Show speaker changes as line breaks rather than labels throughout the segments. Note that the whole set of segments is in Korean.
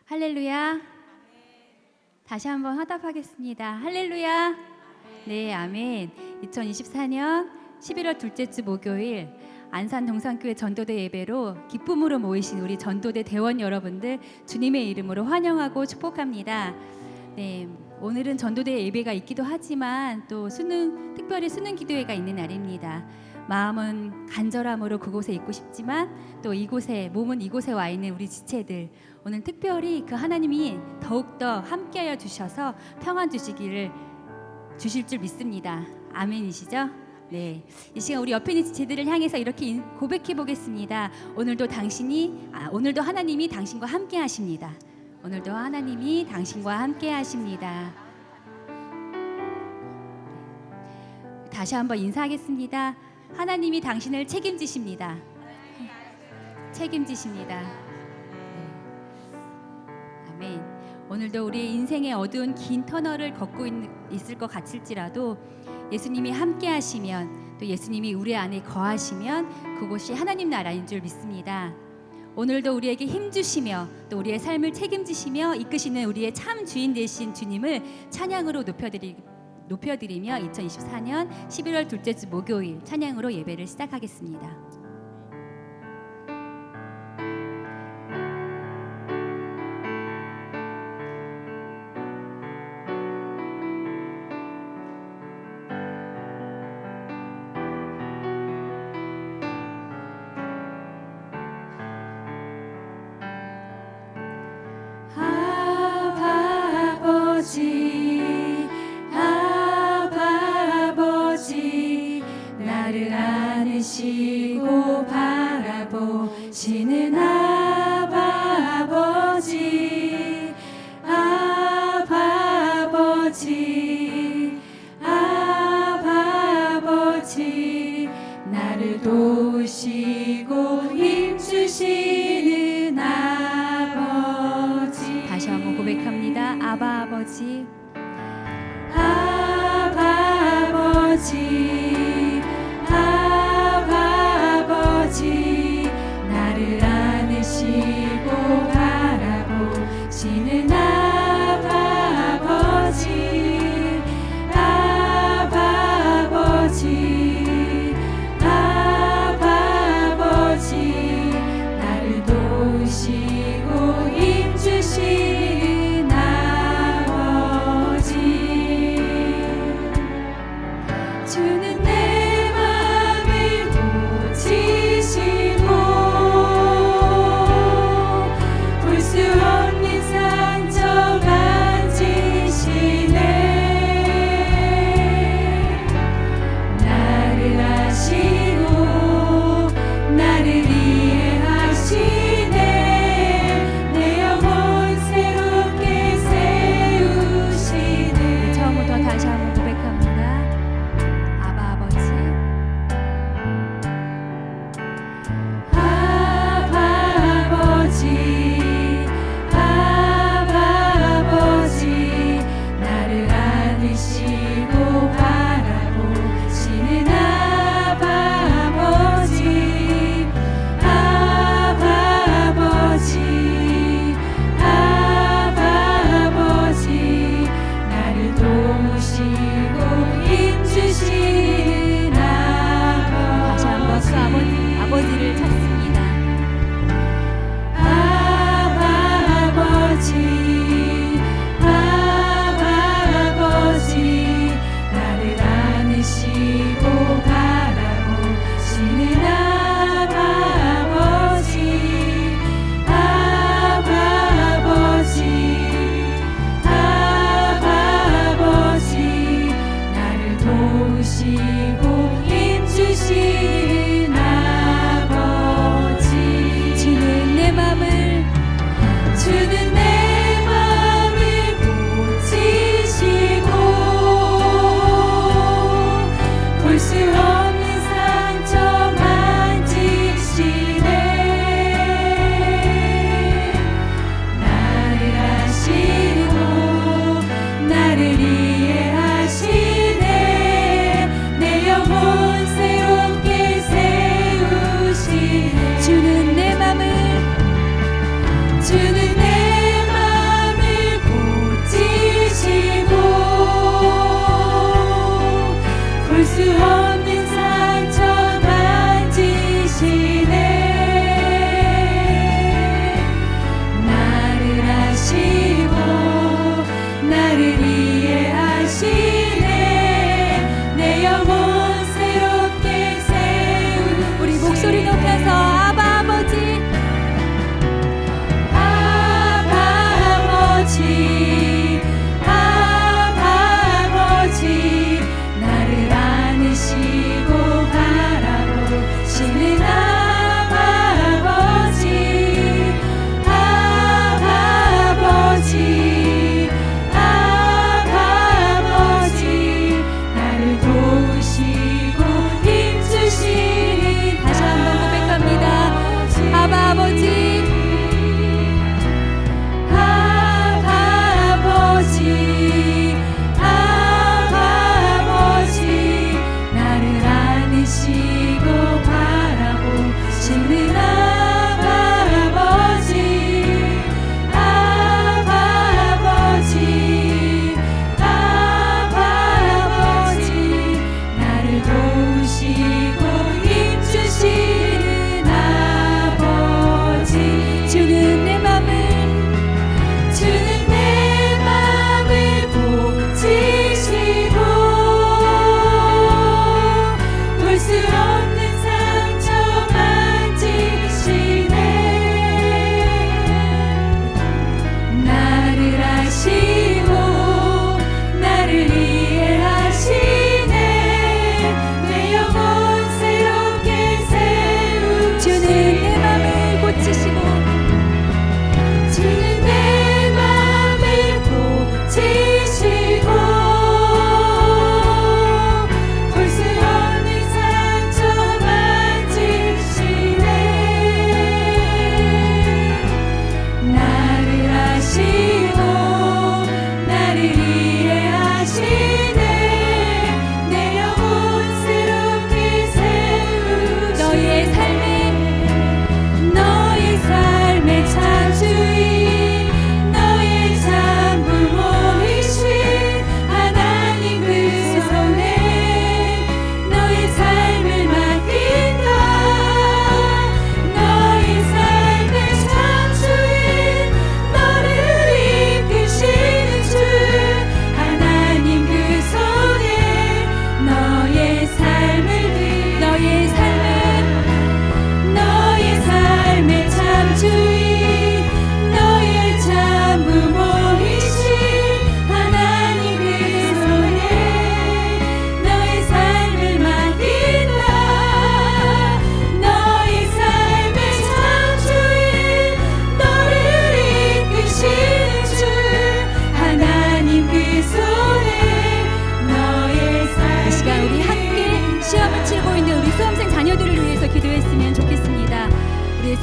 할렐루야. 다시 한번 화답하겠습니다. 할렐루야. 네, 아멘. 2024년 11월 둘째 주 목요일 안산 동산교회 전도대 예배로 기쁨으로 모이신 우리 전도대 대원 여러분들 주님의 이름으로 환영하고 축복합니다. 네, 오늘은 전도대 예배가 있기도 하지만 또 특별히 수능 기도회가 있는 날입니다. 마음은 간절함으로 그곳에 있고 싶지만 또 몸은 이곳에 와 있는 우리 지체들, 오늘 특별히 그 하나님이 더욱더 함께하여 주셔서 평안 주실 줄 믿습니다. 아멘이시죠? 네, 이 시간 우리 옆에 있는 지체들을 향해서 이렇게 고백해 보겠습니다. 오늘도 하나님이 당신과 함께 하십니다. 오늘도 하나님이 당신과 함께 하십니다. 다시 한번 인사하겠습니다. 하나님이 당신을 책임지십니다. 책임지십니다. 네. 아멘. 오늘도 우리의 인생의 어두운 긴 터널을 걷고 있을 것 같을지라도 예수님이 함께 하시면, 또 예수님이 우리 안에 거하시면 그곳이 하나님 나라인 줄 믿습니다. 오늘도 우리에게 힘 주시며 또 우리의 삶을 책임지시며 이끄시는 우리의 참 주인 되신 주님을 찬양으로 높여드리며 2024년 11월 둘째 주 목요일 찬양으로 예배를 시작하겠습니다.
나를 안으시고 바라보시는 아바 아버지, 아바 아버지, 아바 아버지, 나를 도우시고 힘주시는 아버지.
다시 한번 고백합니다. 아바 아버지,
아바 아버지, 아바 아버지, 나를 안으시고 바라보시는 아바 아버지, 아바 아버지, 아바 아버지, 나를 도우시고 힘주시는 아버지. 주는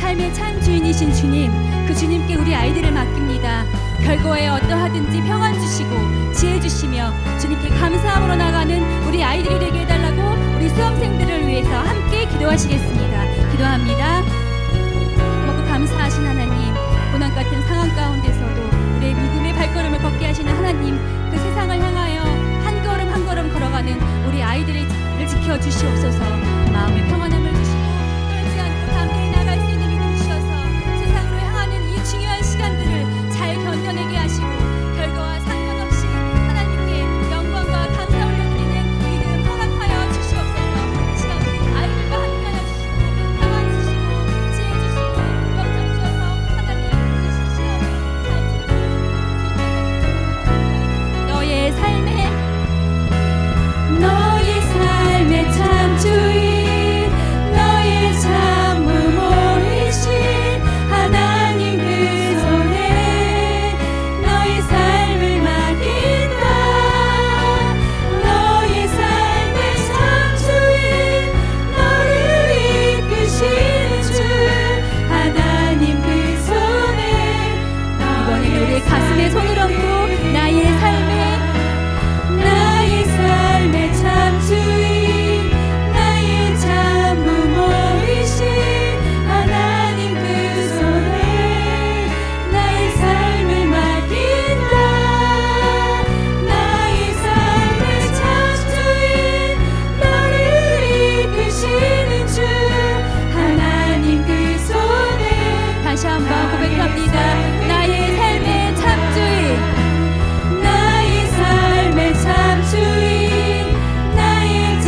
삶의 참 주인이신 주님, 그 주님께 우리 아이들을 맡깁니다. 결과에 어떠하든지 평안 주시고 지혜 주시며 주님께 감사함으로 나가는 우리 아이들이 되게 해달라고 우리 수험생들을 위해서 함께 기도하시겠습니다. 기도합니다. 먹고 감사하신 하나님, 고난 같은 상황 가운데서도 우리의 믿음의 발걸음을 걷게 하시는 하나님, 그 세상을 향하여 한 걸음 한 걸음 걸어가는 우리 아이들을 지켜주시옵소서. 마음의 평안함을 주시고 떨지 않고 담대히 나갈 수 있는 믿음 주셔서 세상으로 향하는 이 중요한 시간들을 잘 견뎌내게 하시고 결과와 상관없이 하나님께 영광과 감사 올려드리는 믿음 허락하여 주시옵소서. 이 시간 우리 아이들과 함께하여 주시고 평안 주시고 지혜 주시고 영접 주셔서 하나님 이 시험을 잘 치르시고 너의 삶에
너의 삶의 참 주인 너의 참 무모이신 하나님 그 손에 너의 삶을 맡긴다. 너의 삶의 참 주인 너를 이끄시는 주 하나님 그 손에
이번에는 우리의 가슴에 손을 얹고 나의 삶의
참 주인 나의 참 무모이신 하나님 그 손에 나의 삶을 맡긴다. 나의 삶의 참 주인 너를 이끄시는 주 하나님 그 손에
다시 한번 고백합니다. 나의 삶의 참 주인,
나의 삶의 참 주인 나의 참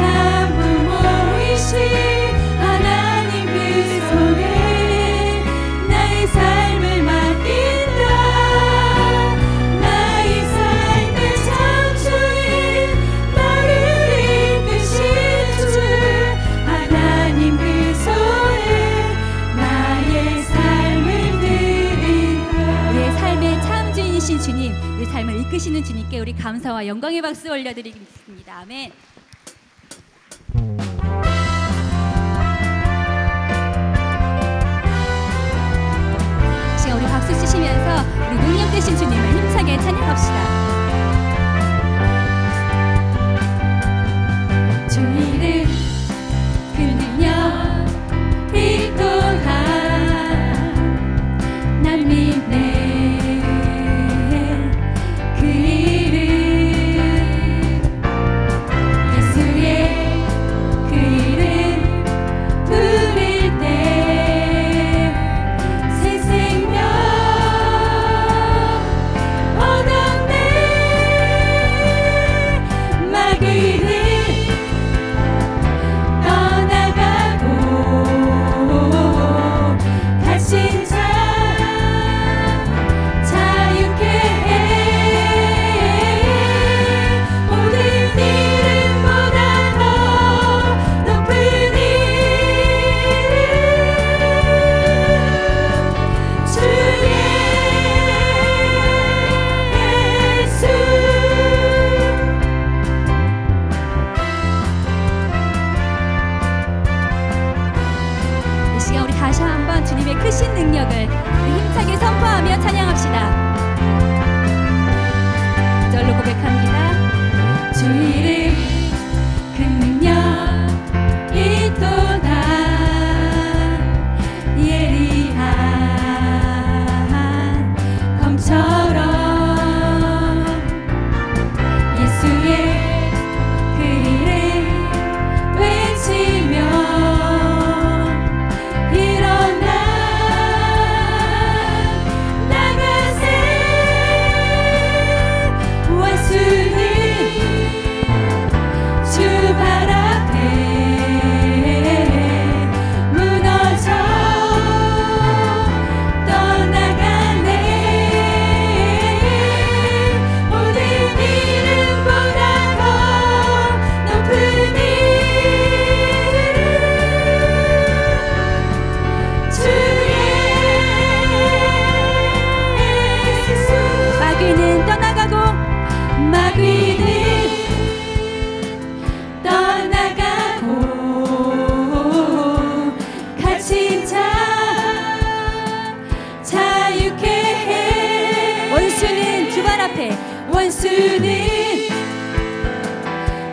무모이신 하나님 그 손에 나의 삶을 맡긴다. 나의 삶의 참 주인 너를 이끄시는 주 하나님 그 손에 나의 삶을 드린다.
우리의 삶의 참 주인이신 주님, 우리 삶을 이끄시는 주님께 우리 감사와 영광의 박수 올려드리겠습니다. 아멘. 지금 우리 박수 치시면서 우리 능력 되신 주님을 힘차게 찬양합시다.
주 이름 그 능력 믿고 가난 믿네. 그 이름 예수의 그 이름 부를 때 새 생명 얻었네.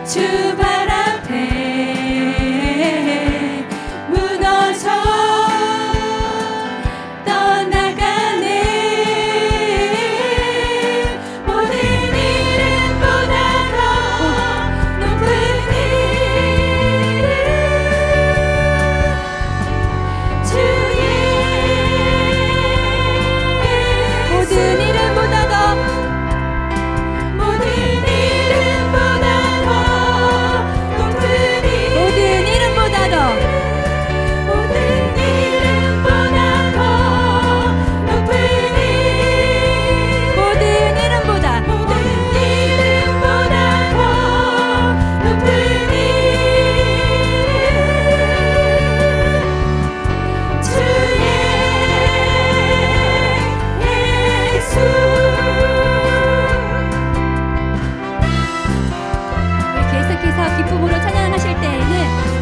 주 발 앞에 무너져 떠나가네. 모든 이름보다 더 높은 이름 주의 모든 이름보다 더 모든 이름보다 더 높은 이름
모든 이름보다 더
모든 이름보다 더 높은 이름
모든 이름보다
모든 이름보다 더 높은 이름 주의 예수.
우리 계속해서 기쁨으로 찬양하실 때에는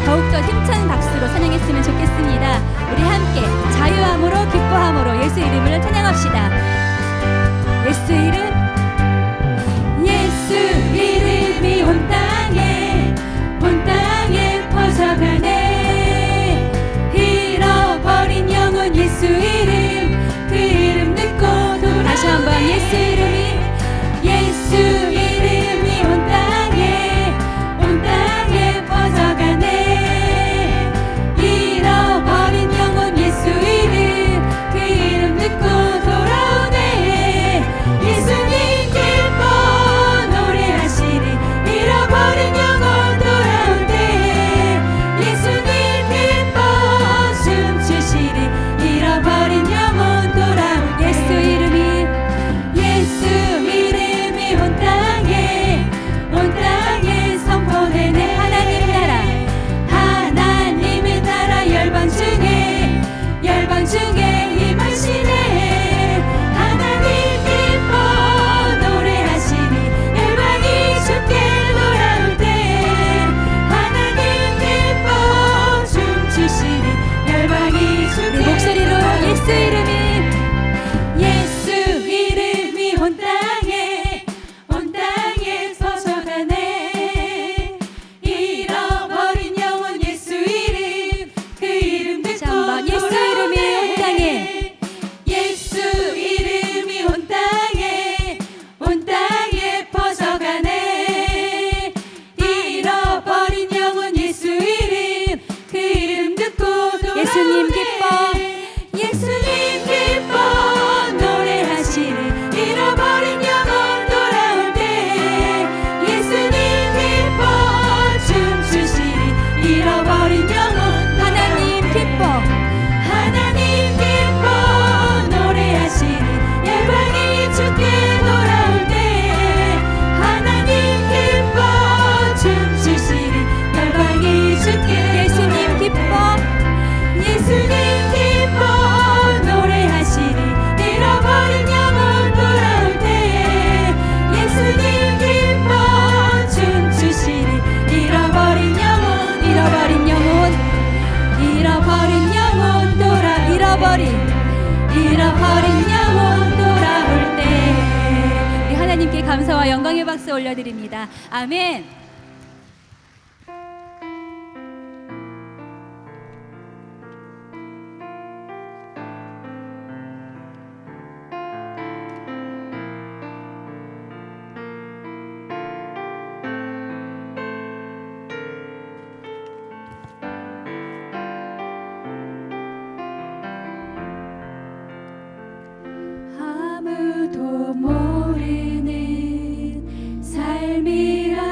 더욱더 힘찬 박수로 찬양했으면 좋겠습니다. 우리 함께 자유함으로 기뻐함으로 예수 이름을 찬양합시다. 예수 이름
예수 이름이 온 땅에 퍼져가네. 잃어버린 영혼 예수 이름 그 이름 듣고 돌아오네.
다시 한번 예수 이름이
예수 이름이 온 땅에 퍼져가네. 잃어버린 영혼 예수 이름 그 이름 듣고 돌아오네. 예수님 기뻐 노래하시리. 잃어버린 영혼 돌아올 때 예수님 기뻐 춤추시리. 잃어버린 영혼 돌아올 때
예수 이름이
예수 이름이 온 땅에 선포되네. 하나님의 나라 열방 중에 임하시네. 하나님 기뻐 노래하시니 열방이 주께 돌아올 때 하나님 기뻐 춤추시니 열방이 주께
우리 목소리로 예수 이름이
예수 이름이 온 땅에 퍼져가네. 잃어버린 영혼 예수 이름 그 이름 듣고
다시 한번 예수 이름이 온 땅에
예수 이름이 온 땅에 퍼져가네. 잃어버린 영혼 예수 이름 그 이름 듣고 돌아오네.
예수님 기뻐
예수님 기뻐 노래하시리. 잃어버린 영혼 돌아올 때 예수님 기뻐 춤추시리. 잃어버린 영혼
하나님 기뻐
하나님 기뻐 노래하시리. 열방이 주께 돌아올 때 하나님 기뻐 춤추시리. 열방이 주께
예수님 기뻐
예수님 기뻐 노래하시리. 잃어버린 영혼 돌아올 때 예수님 기뻐 춤추시리. 잃어버린 영혼 잃어버린 영혼 돌아올 때
우리 하나님께 감사와 영광의 박수 올려드립니다. 아멘.
아무도 모르는 삶이라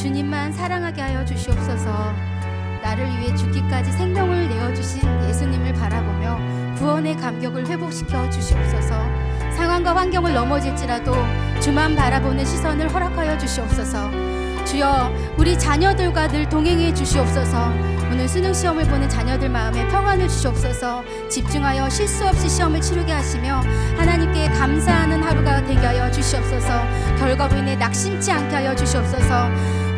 주님만 사랑하게 하여 주시옵소서. 나를 위해 죽기까지 생명을 내어주신 예수님을 바라보며 구원의 감격을 회복시켜 주시옵소서. 상황과 환경을 넘어질지라도 주만 바라보는 시선을 허락하여 주시옵소서. 주여, 우리 자녀들과 늘 동행해 주시옵소서. 오늘 수능 시험을 보는 자녀들 마음에 평안을 주시옵소서. 집중하여 실수 없이 시험을 치르게 하시며 하나님께 감사하는 하루가 되게 하여 주시옵소서. 결과로 인해 낙심치 않게 하여 주시옵소서.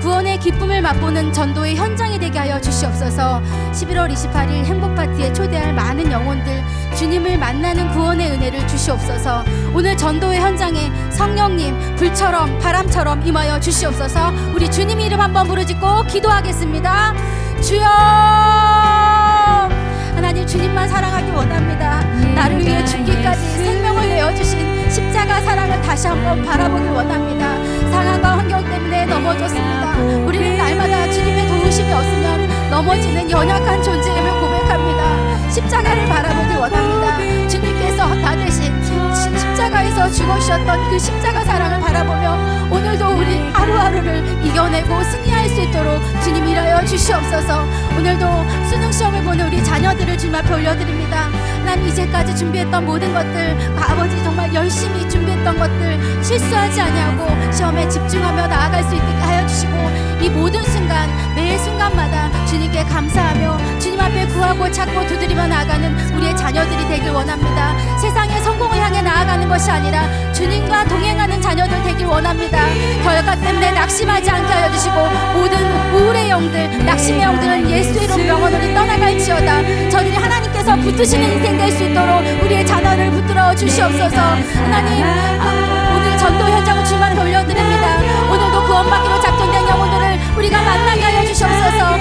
구원의 기쁨을 맛보는 전도의 현장이 되게 하여 주시옵소서. 11월 28일 행복파티에 초대할 많은 영혼들 주님을 만나는 구원의 은혜를 주시옵소서. 오늘 전도의 현장에 성령님 불처럼 바람처럼 임하여 주시옵소서. 우리 주님 이름 한번 부르짖고 기도하겠습니다. 주여, 하나님 주님만 사랑하기 원합니다. 나를 위해 죽기까지 생명을 내어주신 십자가 사랑을 다시 한번 바라보기 원합니다. 상황과 환경 때문에 넘어졌습니다. 우리는 날마다 주님의 도우심이 없으면 넘어지는 연약한 존재임을 고백합니다. 십자가를 바라보기 원합니다. 주님께서 나 대신 십자가에서 죽으셨던 그 십자가 사랑을 바라보며 오늘도 우리 하루하루를 이겨내고 승리할 수 있도록 주님 일하여 주시옵소서. 오늘도 수능 시험을 보는 우리 자녀들을 주님 앞에 올려드립니다. 하나님, 이제까지 준비했던 모든 것들, 아버지 정말 열심히 준비했던 것들 실수하지 아니하고 시험에 집중하며 나아갈 수 있게 하여 주시고 이 모든 순간, 매 순간마다 주님께 감사하며 주님 앞에 구하고 찾고 두드리며 나아가는 우리의 자녀들이 되길 원합니다. 세상의 성공을 향해 나아가는 것이 아니라 주님과 동행하는 자녀들 되길 원합니다. 결과 때문에 낙심하지 않게 하여 주시고 모든 우울의 영들, 낙심의 영들은 예수의 이름 명언으로 떠나갈지어다. 저들이 하나님께서 붙드시는 인생 될 수 있도록 우리의 자녀를 붙들어 주시옵소서. 하나님, 오늘 전도 현장을 주님 앞에 올려드립니다. 오늘도 구원받기로 작정된 영혼들을 우리가 만나게 하여 주시옵소서.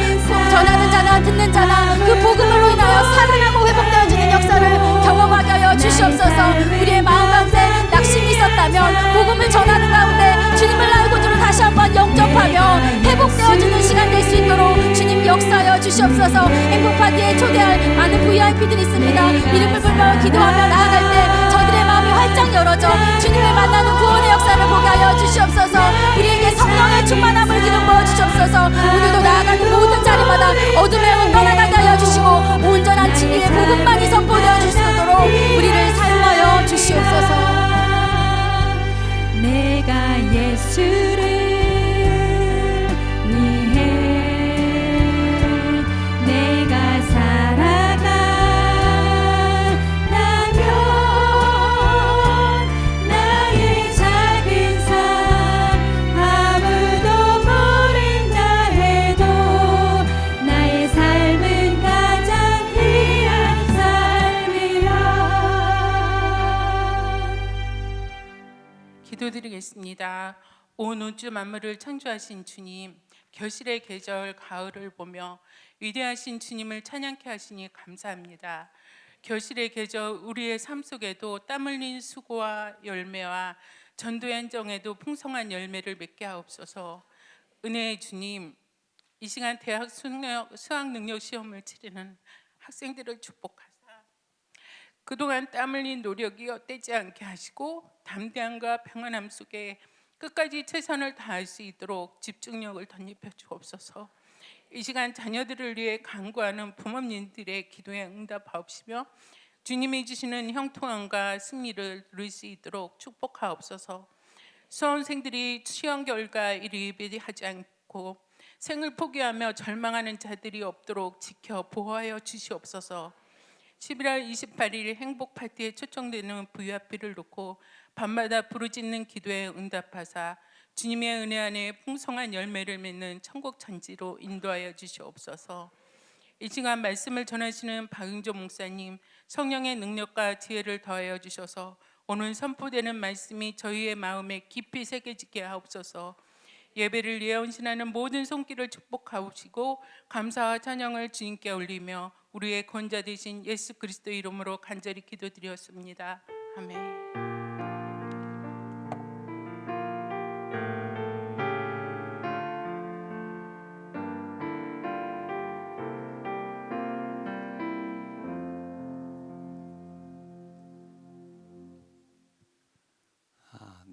전하는 자나 듣는 자나 그 복음으로 인하여 살아나고 회복되어지는 역사를 경험하게 하여 주시옵소서. 우리의 마음 가운데 낙심이 있었다면 복음을 전하는 가운데 주님을 알고 주로 다시 한번 영접하며 회복되어지는 시간 될 수 있도록 주님 역사하여 주시옵소서. 행복파티에 초대할 많은 VIP들이 있습니다. 이름을 불러 기도하며 나아갈 때 저들의 마음이 활짝 열어져 주님을 만나는 구원의 역사를 보게 하여 주시옵소서. 우리에게 성령의 충만함을 기름 부어 주시옵소서. 오늘도 나아가는 모든 자리마다 어둠의 영은 떠나가게 하여 주시고 온전한 진리의 복음만이 선포되어 주시도록 우리를 사용하여 주시옵소서.
내가 예수를 위해 내가 살아가라면 나의 작은 삶 아무도 모른다 해도 나의 삶은 가장 귀한 삶이야.
기도드리겠습니다. 온 우주 만물을 창조하신 주님, 겨실의 계절 가을을 보며 위대하신 주님을 찬양케 하시니 감사합니다. 겨실의 계절 우리의 삶 속에도 땀 흘린 수고와 열매와 전도의 현장에도 풍성한 열매를 맺게 하옵소서. 은혜의 주님, 이 시간 대학 수학 능력 시험을 치르는 학생들을 축복하사 그동안 땀 흘린 노력이 헛되지 않게 하시고 담대함과 평안함 속에 끝까지 최선을 다할 수 있도록 집중력을 덧입혀 주옵소서. 이 시간 자녀들을 위해 간구하는 부모님들의 기도에 응답하옵시며 주님이 주시는 형통함과 승리를 누릴 수 있도록 축복하옵소서. 수험생들이 시험 결과 이를 예비하지 않고 생을 포기하며 절망하는 자들이 없도록 지켜 보호하여 주시옵소서. 11월 28일 행복파티에 초청되는 VIP를 놓고 밤마다 부르짖는 기도에 응답하사 주님의 은혜 안에 풍성한 열매를 맺는 천국 천지로 인도하여 주시옵소서. 이 시간 말씀을 전하시는 박응조 목사님, 성령의 능력과 지혜를 더하여 주셔서 오늘 선포되는 말씀이 저희의 마음에 깊이 새겨지게 하옵소서. 예배를 예언신하는 모든 손길을 축복하시고 감사와 찬양을 주님께 올리며 우리의 권자 되신 예수 그리스도 이름으로 간절히 기도드렸습니다. 아멘.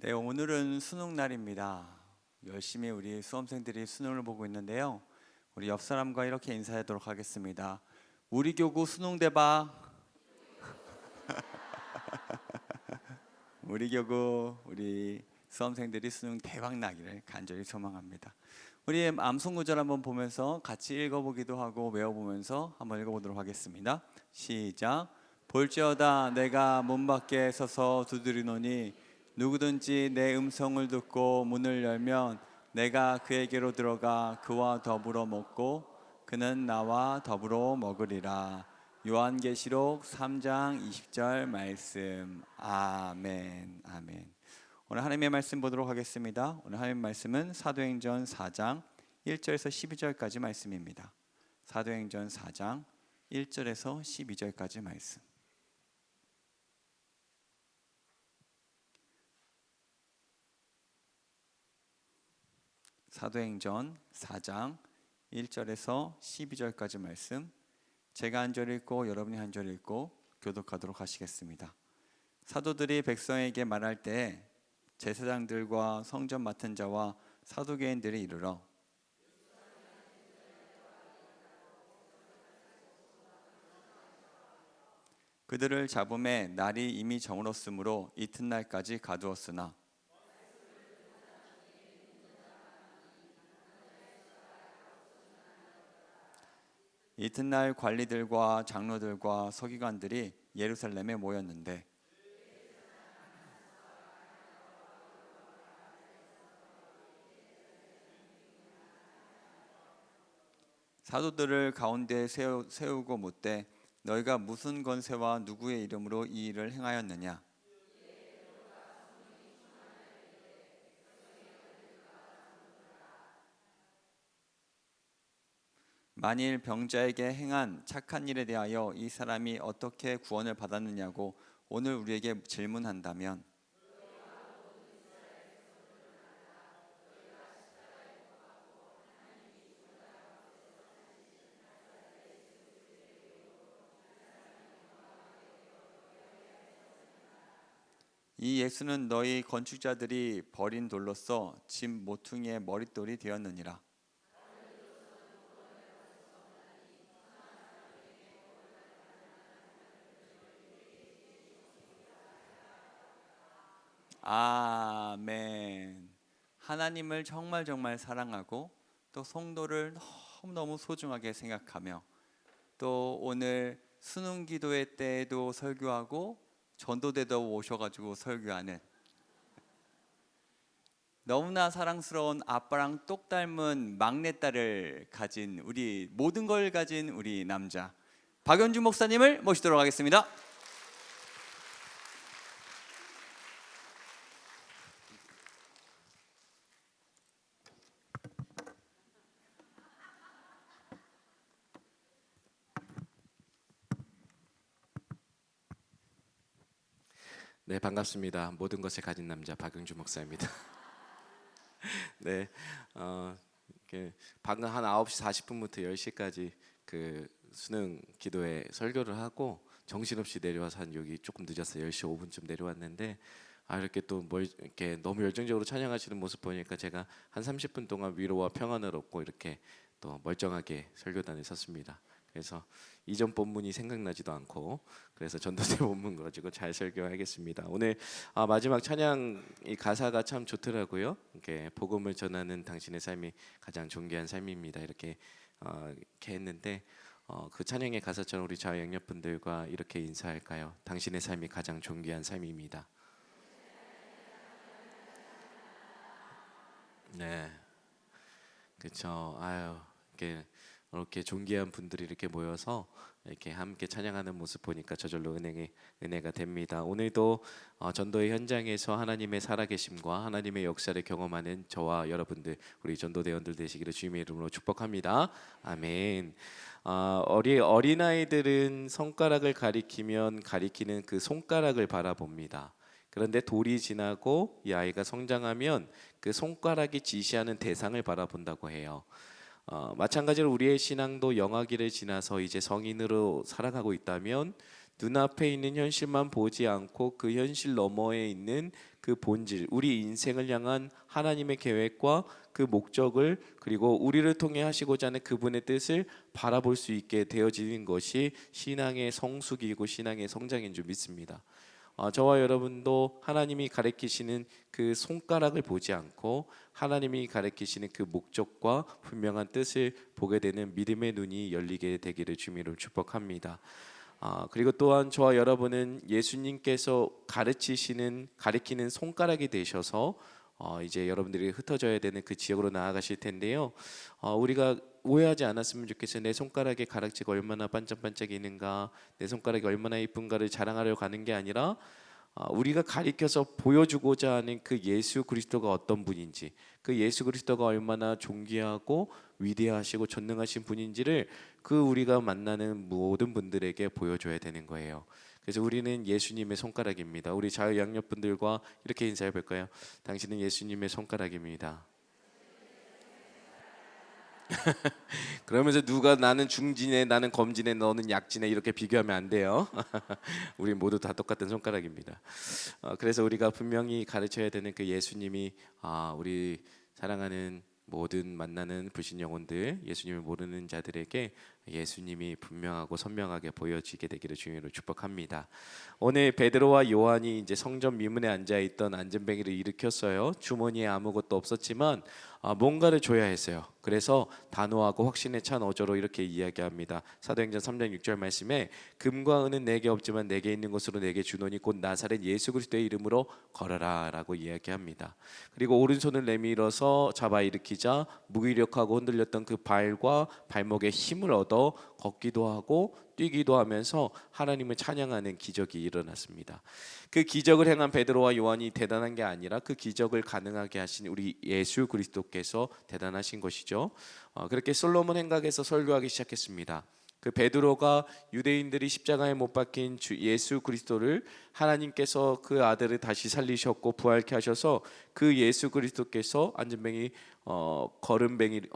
네, 오늘은 수능 날입니다. 열심히 우리 수험생들이 수능을 보고 있는데요. 우리 옆 사람과 이렇게 인사하도록 하겠습니다. 우리 교구 수능 대박. 우리 교구 우리 수험생들이 수능 대박 나기를 간절히 소망합니다. 우리 암송 구절 한번 보면서 같이 읽어보기도 하고 외워보면서 한번 읽어보도록 하겠습니다. 시작. 볼지어다 내가 문 밖에 서서 두드리노니 누구든지 내 음성을 듣고 문을 열면 내가 그에게로 들어가 그와 더불어 먹고 그는 나와 더불어 먹으리라. 요한계시록 3장 20절 말씀. 아멘. 아멘. 오늘 하나님의 말씀 보도록 하겠습니다. 오늘 하나님의 말씀은 사도행전 4장 1절에서 12절까지 말씀입니다. 사도행전 4장 1절에서 12절까지 말씀. 사도행전 4장 1절에서 12절까지 말씀. 제가 한 절 읽고 여러분이 한 절 읽고 교독하도록 하시겠습니다. 사도들이 백성에게 말할 때 제사장들과 성전 맡은 자와 사두개인들이 이르러 그들을 잡음에 날이 이미 저물었으므로 이튿날까지 가두었으나 이튿날 관리들과 장로들과 서기관들이 예루살렘에 모였는데 사도들을 가운데 세우고 묻되 너희가 무슨 권세와 누구의 이름으로 이 일을 행하였느냐? 만일 병자에게 행한 착한 일에 대하여 이 사람이 어떻게 구원을 받았느냐고 오늘 우리에게 질문한다면 이 예수는 너희 건축자들이 버린 돌로서 집 모퉁이의 머릿돌이 되었느니라. 아멘. 하나님을 정말 사랑하고 또 성도를 너무너무 소중하게 생각하며 또 오늘 수능 기도회 때에도 설교하고 전도대도 오셔가지고 설교하는 너무나 사랑스러운 아빠랑 똑 닮은 막내딸을 가진 우리 모든 걸 가진 우리 남자 박연주 목사님을 모시도록 하겠습니다.
네, 반갑습니다. 모든 것을 가진 남자 박영주 목사입니다. 네, 방금 한 9시 40분부터 10시까지 그 수능 기도회 설교를 하고 정신없이 내려와서 한 여기 조금 늦었어요. 10시 5분쯤 내려왔는데 이렇게 또 이렇게 너무 열정적으로 찬양하시는 모습 보니까 제가 한 30분 동안 위로와 평안을 얻고 이렇게 또 멀쩡하게 설교단에 섰습니다. 그래서 이전 본문이 생각나지도 않고 그래서 전도대 본문 가지고 잘 설교하겠습니다. 오늘 마지막 찬양 이 가사가 참 좋더라고요. 이렇게 복음을 전하는 당신의 삶이 가장 존귀한 삶입니다. 이렇게 했는데 그 찬양의 가사처럼 우리 좌우 양옆분들과 이렇게 인사할까요? 당신의 삶이 가장 존귀한 삶입니다. 네, 그렇죠. 이렇게 존귀한 분들이 이렇게 모여서 이렇게 함께 찬양하는 모습 보니까 저절로 은혜가 됩니다. 오늘도 전도의 현장에서 하나님의 살아계심과 하나님의 역사를 경험하는 저와 여러분들 우리 전도대원들 되시기를 주님의 이름으로 축복합니다. 아멘. 어린아이들은 손가락을 가리키면 가리키는 그 손가락을 바라봅니다. 그런데 돌이 지나고 이 아이가 성장하면 그 손가락이 지시하는 대상을 바라본다고 해요. 마찬가지로 우리의 신앙도 영아기를 지나서 이제 성인으로 살아가고 있다면 눈앞에 있는 현실만 보지 않고 그 현실 너머에 있는 그 본질, 우리 인생을 향한 하나님의 계획과 그 목적을, 그리고 우리를 통해 하시고자 하는 그분의 뜻을 바라볼 수 있게 되어지는 것이 신앙의 성숙이고 신앙의 성장인 줄 믿습니다. 저와 여러분도 하나님이 가리키시는 그 손가락을 보지 않고 하나님이 가리키시는 그 목적과 분명한 뜻을 보게 되는 믿음의 눈이 열리게 되기를 주님으로 축복합니다. 그리고 또한 저와 여러분은 예수님께서 가리키는 손가락이 되셔서 이제 여러분들이 흩어져야 되는 그 지역으로 나아가실 텐데요. 우리가 오해하지 않았으면 좋겠어요. 내 손가락에 가락지가 얼마나 반짝반짝이는가, 내 손가락이 얼마나 이쁜가를 자랑하려 가는 게 아니라 우리가 가리켜서 보여주고자 하는 그 예수 그리스도가 어떤 분인지, 그 예수 그리스도가 얼마나 존귀하고 위대하시고 전능하신 분인지를 그 우리가 만나는 모든 분들에게 보여줘야 되는 거예요. 그래서 우리는 예수님의 손가락입니다. 우리 자유 양옆분들과 이렇게 인사해 볼까요? 당신은 예수님의 손가락입니다. 그러면서 누가 나는 중진에 나는 검진에 너는 약진에 이렇게 비교하면 안 돼요. 우리 모두 다 똑같은 손가락입니다. 그래서 우리가 분명히 가르쳐야 되는 그 예수님이 우리 사랑하는 모든 만나는 불신 영혼들, 예수님을 모르는 자들에게 예수님이 분명하고 선명하게 보여지게 되기를 주님으로 축복합니다. 오늘 베드로와 요한이 이제 성전 미문에 앉아 있던 안전뱅이를 일으켰어요. 주머니에 아무것도 없었지만 뭔가를 줘야 했어요. 그래서 단호하고 확신에 찬 어조로 이렇게 이야기합니다. 사도행전 3장 6절 말씀에 금과 은은 내게 없지만 내게 있는 것으로 내게 주노니 곧 나사렛 예수 그리스도의 이름으로 걸어라 라고 이야기합니다. 그리고 오른손을 내밀어서 잡아 일으키자 무기력하고 흔들렸던 그 발과 발목에 힘을 얻어 걷기도 하고 뛰기도 하면서 하나님을 찬양하는 기적이 일어났습니다. 그 기적을 행한 베드로와 요한이 대단한 게 아니라 그 기적을 가능하게 하신 우리 예수 그리스도께서 대단하신 것이죠. 그렇게 솔로몬 행각에서 설교하기 시작했습니다. 그 베드로가 유대인들이 십자가에 못 박힌 주 예수 그리스도를 하나님께서 그 아들을 다시 살리셨고 부활케 하셔서 그 예수 그리스도께서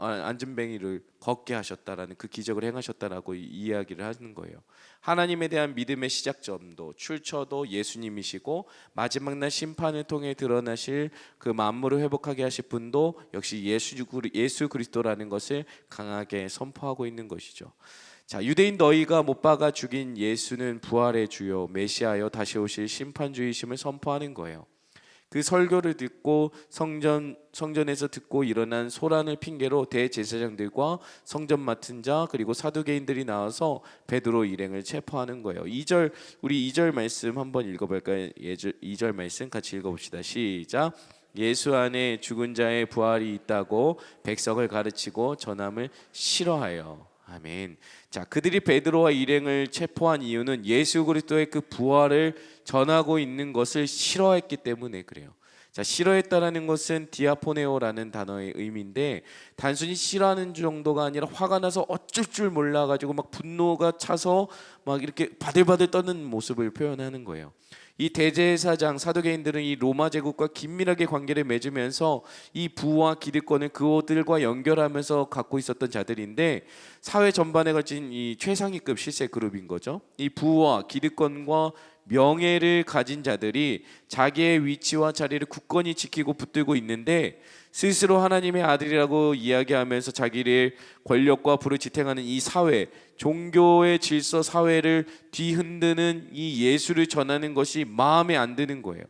안전뱅이를 걷게 하셨다라는 그 기적을 행하셨다라고 이야기를 하는 거예요. 하나님에 대한 믿음의 시작점도 출처도 예수님이시고 마지막 날 심판을 통해 드러나실 그 만물을 회복하게 하실 분도 역시 예수 그리스도라는 것을 강하게 선포하고 있는 것이죠. 자, 유대인 너희가 못 박아 죽인 예수는 부활의 주요 메시아여 다시 오실 심판주이심을 선포하는 거예요. 그 설교를 듣고 성전에서 듣고 일어난 소란을 핑계로 대제사장들과 성전 맡은 자 그리고 사두개인들이 나와서 베드로 일행을 체포하는 거예요. 우리 2절 말씀 한번 읽어볼까요? 2절 말씀 같이 읽어봅시다. 시작. 예수 안에 죽은 자의 부활이 있다고 백성을 가르치고 전함을 싫어하여. 아멘. 자, 그들이 베드로와 일행을 체포한 이유는 예수 그리스도의 그 부활을 전하고 있는 것을 싫어했기 때문에 그래요. 자, 싫어했다라는 것은 디아포네오라는 단어의 의미인데 단순히 싫어하는 정도가 아니라 화가 나서 어쩔 줄 몰라가지고 막 분노가 차서 막 이렇게 바들바들 떠는 모습을 표현하는 거예요. 이 대제사장 사두개인들은 이 로마 제국과 긴밀하게 관계를 맺으면서 이 부와 기득권을 그들과 연결하면서 갖고 있었던 자들인데 사회 전반에 걸친 이 최상위급 실세 그룹인 거죠. 이 부와 기득권과 명예를 가진 자들이 자기의 위치와 자리를 굳건히 지키고 붙들고 있는데 스스로 하나님의 아들이라고 이야기하면서 자기를 권력과 부를 지탱하는 이 사회, 종교의 질서 사회를 뒤흔드는 이 예수를 전하는 것이 마음에 안 드는 거예요.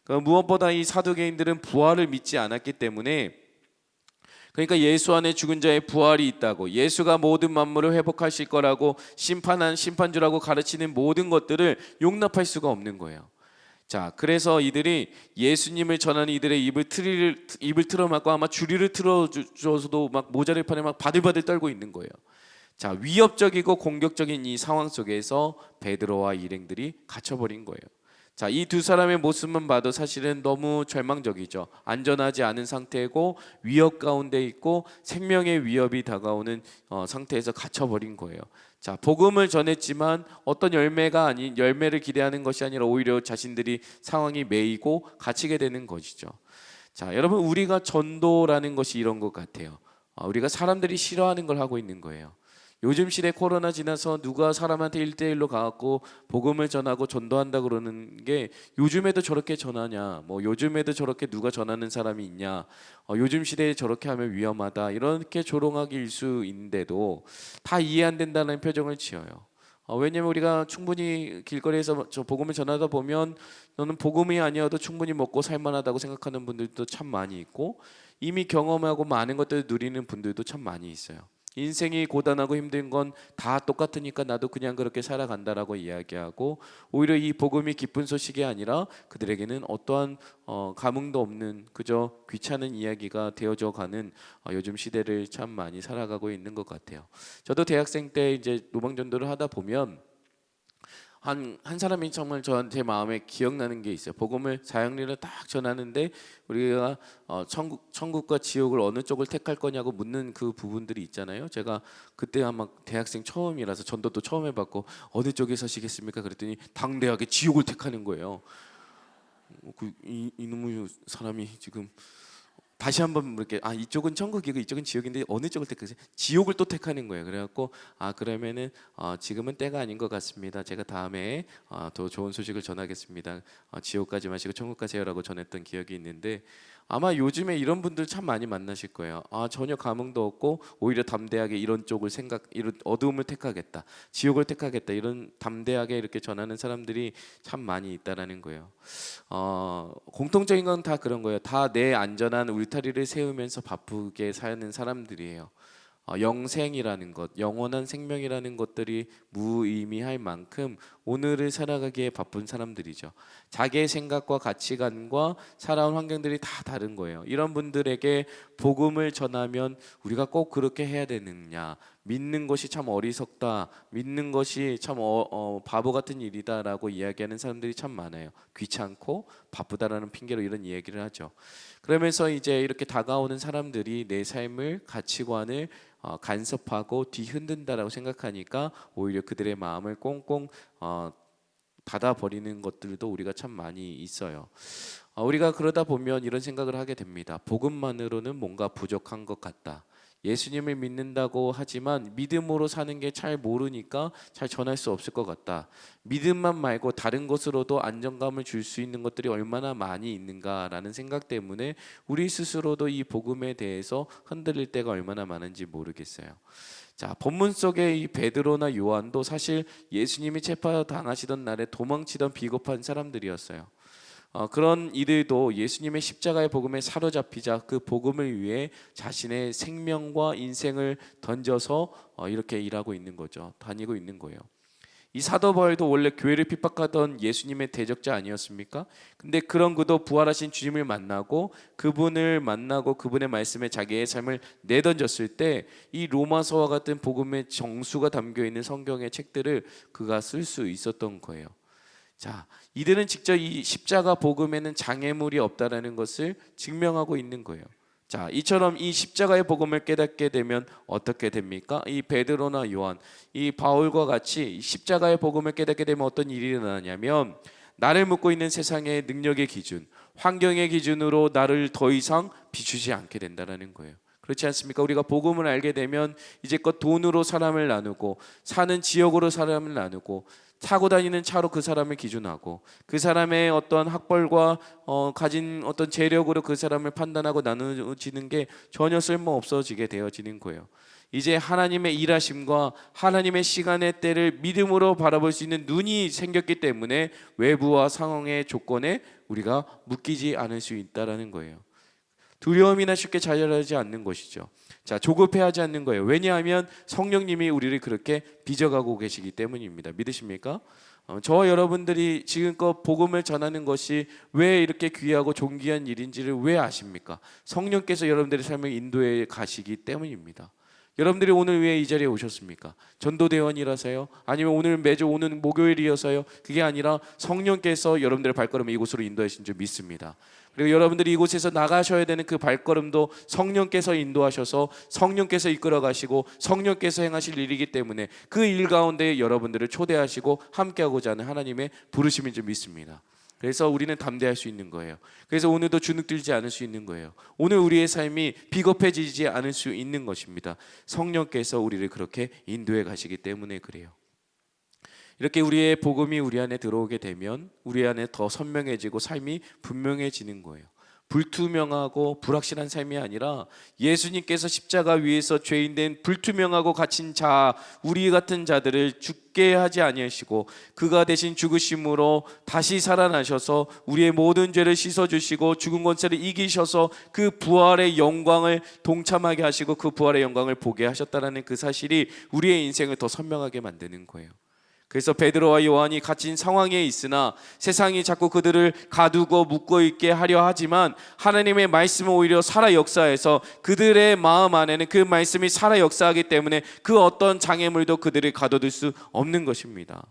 그러니까 무엇보다 이 사두개인들은 부활을 믿지 않았기 때문에 그러니까 예수 안에 죽은 자의 부활이 있다고 예수가 모든 만물을 회복하실 거라고 심판주라고 가르치는 모든 것들을 용납할 수가 없는 거예요. 자, 그래서 이들이 예수님을 전하는 이들의 입을 틀어막고 아마 주리를 틀어줘서도 막 모자를 판에 막 바들바들 떨고 있는 거예요. 자, 위협적이고 공격적인 이 상황 속에서 베드로와 일행들이 갇혀버린 거예요. 자, 이 두 사람의 모습만 봐도 사실은 너무 절망적이죠. 안전하지 않은 상태고 위협 가운데 있고 생명의 위협이 다가오는 상태에서 갇혀버린 거예요. 자, 복음을 전했지만 어떤 열매를 기대하는 것이 아니라 오히려 자신들이 상황이 매이고 갇히게 되는 것이죠. 자, 여러분 우리가 전도라는 것이 이런 것 같아요. 우리가 사람들이 싫어하는 걸 하고 있는 거예요. 요즘 시대 코로나 지나서 누가 사람한테 1대1로 가갖고 복음을 전하고 전도한다 그러는 게 요즘에도 저렇게 전하냐, 뭐 요즘에도 저렇게 누가 전하는 사람이 있냐, 요즘 시대에 저렇게 하면 위험하다, 이렇게 조롱하기 일수인데도 다 이해 안 된다는 표정을 지어요. 왜냐면 우리가 충분히 길거리에서 저 복음을 전하다 보면 너는 복음이 아니어도 충분히 먹고 살만하다고 생각하는 분들도 참 많이 있고, 이미 경험하고 많은 것들을 누리는 분들도 참 많이 있어요. 인생이 고단하고 힘든 건 다 똑같으니까 나도 그냥 그렇게 살아간다라고 이야기하고, 오히려 이 복음이 기쁜 소식이 아니라 그들에게는 어떠한 감흥도 없는 그저 귀찮은 이야기가 되어져 가는 요즘 시대를 참 많이 살아가고 있는 것 같아요. 저도 대학생 때 이제 노방전도를 하다 보면 한 사람이 정말 저한테 마음에 기억나는 게 있어요. 복음을 사형리를 딱 전하는데 우리가 천국과 지옥을 어느 쪽을 택할 거냐고 묻는 그 부분들이 있잖아요. 제가 그때 아마 대학생 처음이라서 전도도 처음 해봤고, 어느 쪽에 서시겠습니까? 그랬더니 당대하게 지옥을 택하는 거예요. 이놈의 사람이 지금 다시 한번 이렇게 이쪽은 천국이고 이쪽은 지옥인데 어느 쪽을 택하세요? 지옥을 또 택하는 거예요. 그래갖고 그러면은 지금은 때가 아닌 것 같습니다. 제가 다음에 더 좋은 소식을 전하겠습니다. 지옥 가지 마시고 천국 가세요라고 전했던 기억이 있는데, 아마 요즘에 이런 분들 참 많이 만나실 거예요. 전혀 감흥도 없고 오히려 담대하게 이런 어두움을 택하겠다, 지옥을 택하겠다, 이런 담대하게 이렇게 전하는 사람들이 참 많이 있다라는 거예요. 공통적인 건 다 그런 거예요. 다 내 안전한 울타리를 세우면서 바쁘게 사는 사람들이에요. 영생이라는 것, 영원한 생명이라는 것들이 무의미할 만큼 오늘을 살아가기에 바쁜 사람들이죠. 자기의 생각과 가치관과 살아온 환경들이 다 다른 거예요. 이런 분들에게 복음을 전하면 우리가 꼭 그렇게 해야 되느냐, 믿는 것이 참 어리석다, 믿는 것이 참 바보 같은 일이다라고 이야기하는 사람들이 참 많아요. 귀찮고 바쁘다라는 핑계로 이런 이야기를 하죠. 그러면서 이제 이렇게 다가오는 사람들이 내 삶을, 가치관을 간섭하고 뒤흔든다라고 생각하니까 오히려 그들의 마음을 꽁꽁 닫아버리는 것들도 우리가 참 많이 있어요. 우리가 그러다 보면 이런 생각을 하게 됩니다. 복음만으로는 뭔가 부족한 것 같다. 예수님을 믿는다고 하지만 믿음으로 사는 게 잘 모르니까 잘 전할 수 없을 것 같다. 믿음만 말고 다른 것으로도 안정감을 줄 수 있는 것들이 얼마나 많이 있는가라는 생각 때문에 우리 스스로도 이 복음에 대해서 흔들릴 때가 얼마나 많은지 모르겠어요. 자, 본문 속에 이 베드로나 요한도 사실 예수님이 체포당하시던 날에 도망치던 비겁한 사람들이었어요. 그런 이들도 예수님의 십자가의 복음에 사로잡히자 그 복음을 위해 자신의 생명과 인생을 던져서 이렇게 일하고 있는 거죠. 다니고 있는 거예요. 이 사도 바울도 원래 교회를 핍박하던 예수님의 대적자 아니었습니까? 근데 그런 그도 부활하신 주님을 만나고 그분을 만나고 그분의 말씀에 자기의 삶을 내던졌을 때 이 로마서와 같은 복음의 정수가 담겨 있는 성경의 책들을 그가 쓸 수 있었던 거예요. 자, 이들은 직접 이 십자가 복음에는 장애물이 없다라는 것을 증명하고 있는 거예요. 자, 이처럼 이 십자가의 복음을 깨닫게 되면 어떻게 됩니까? 이 베드로나 요한, 이 바울과 같이 십자가의 복음을 깨닫게 되면 어떤 일이 일어나냐면, 나를 묻고 있는 세상의 능력의 기준, 환경의 기준으로 나를 더 이상 비추지 않게 된다는 거예요. 그렇지 않습니까? 우리가 복음을 알게 되면 이제껏 돈으로 사람을 나누고, 사는 지역으로 사람을 나누고, 타고 다니는 차로 그 사람을 기준하고, 그 사람의 어떤 학벌과 가진 어떤 재력으로 그 사람을 판단하고 나누어지는 게 전혀 쓸모 없어지게 되어지는 거예요. 이제 하나님의 일하심과 하나님의 시간의 때를 믿음으로 바라볼 수 있는 눈이 생겼기 때문에 외부와 상황의 조건에 우리가 묶이지 않을 수 있다라는 거예요. 두려움이나 쉽게 좌절하지 않는 것이죠. 자, 조급해하지 않는 거예요. 왜냐하면 성령님이 우리를 그렇게 빚어가고 계시기 때문입니다. 믿으십니까? 저와 여러분들이 지금껏 복음을 전하는 것이 왜 이렇게 귀하고 존귀한 일인지를 왜 아십니까? 성령께서 여러분들의 삶을 인도해 가시기 때문입니다. 여러분들이 오늘 왜 이 자리에 오셨습니까? 전도대원이라서요? 아니면 오늘 매주 오는 목요일이어서요? 그게 아니라 성령께서 여러분들의 발걸음을 이곳으로 인도하신 줄 믿습니다. 그리고 여러분들이 이곳에서 나가셔야 되는 그 발걸음도 성령께서 인도하셔서 성령께서 이끌어 가시고 성령께서 행하실 일이기 때문에 그 일 가운데 여러분들을 초대하시고 함께하고자 하는 하나님의 부르심인 줄 믿습니다. 그래서 우리는 담대할 수 있는 거예요. 그래서 오늘도 주눅들지 않을 수 있는 거예요. 오늘 우리의 삶이 비겁해지지 않을 수 있는 것입니다. 성령께서 우리를 그렇게 인도해 가시기 때문에 그래요. 이렇게 우리의 복음이 우리 안에 들어오게 되면 우리 안에 더 선명해지고 삶이 분명해지는 거예요. 불투명하고 불확실한 삶이 아니라 예수님께서 십자가 위에서 죄인된 불투명하고 갇힌 자, 우리 같은 자들을 죽게 하지 아니하시고 그가 대신 죽으심으로 다시 살아나셔서 우리의 모든 죄를 씻어주시고 죽은 권세를 이기셔서 그 부활의 영광을 동참하게 하시고 그 부활의 영광을 보게 하셨다는 그 사실이 우리의 인생을 더 선명하게 만드는 거예요. 그래서 베드로와 요한이 갇힌 상황에 있으나 세상이 자꾸 그들을 가두고 묶어 있게 하려 하지만 하나님의 말씀은 오히려 살아 역사해서 그들의 마음 안에는 그 말씀이 살아 역사하기 때문에 그 어떤 장애물도 그들을 가둬둘 수 없는 것입니다.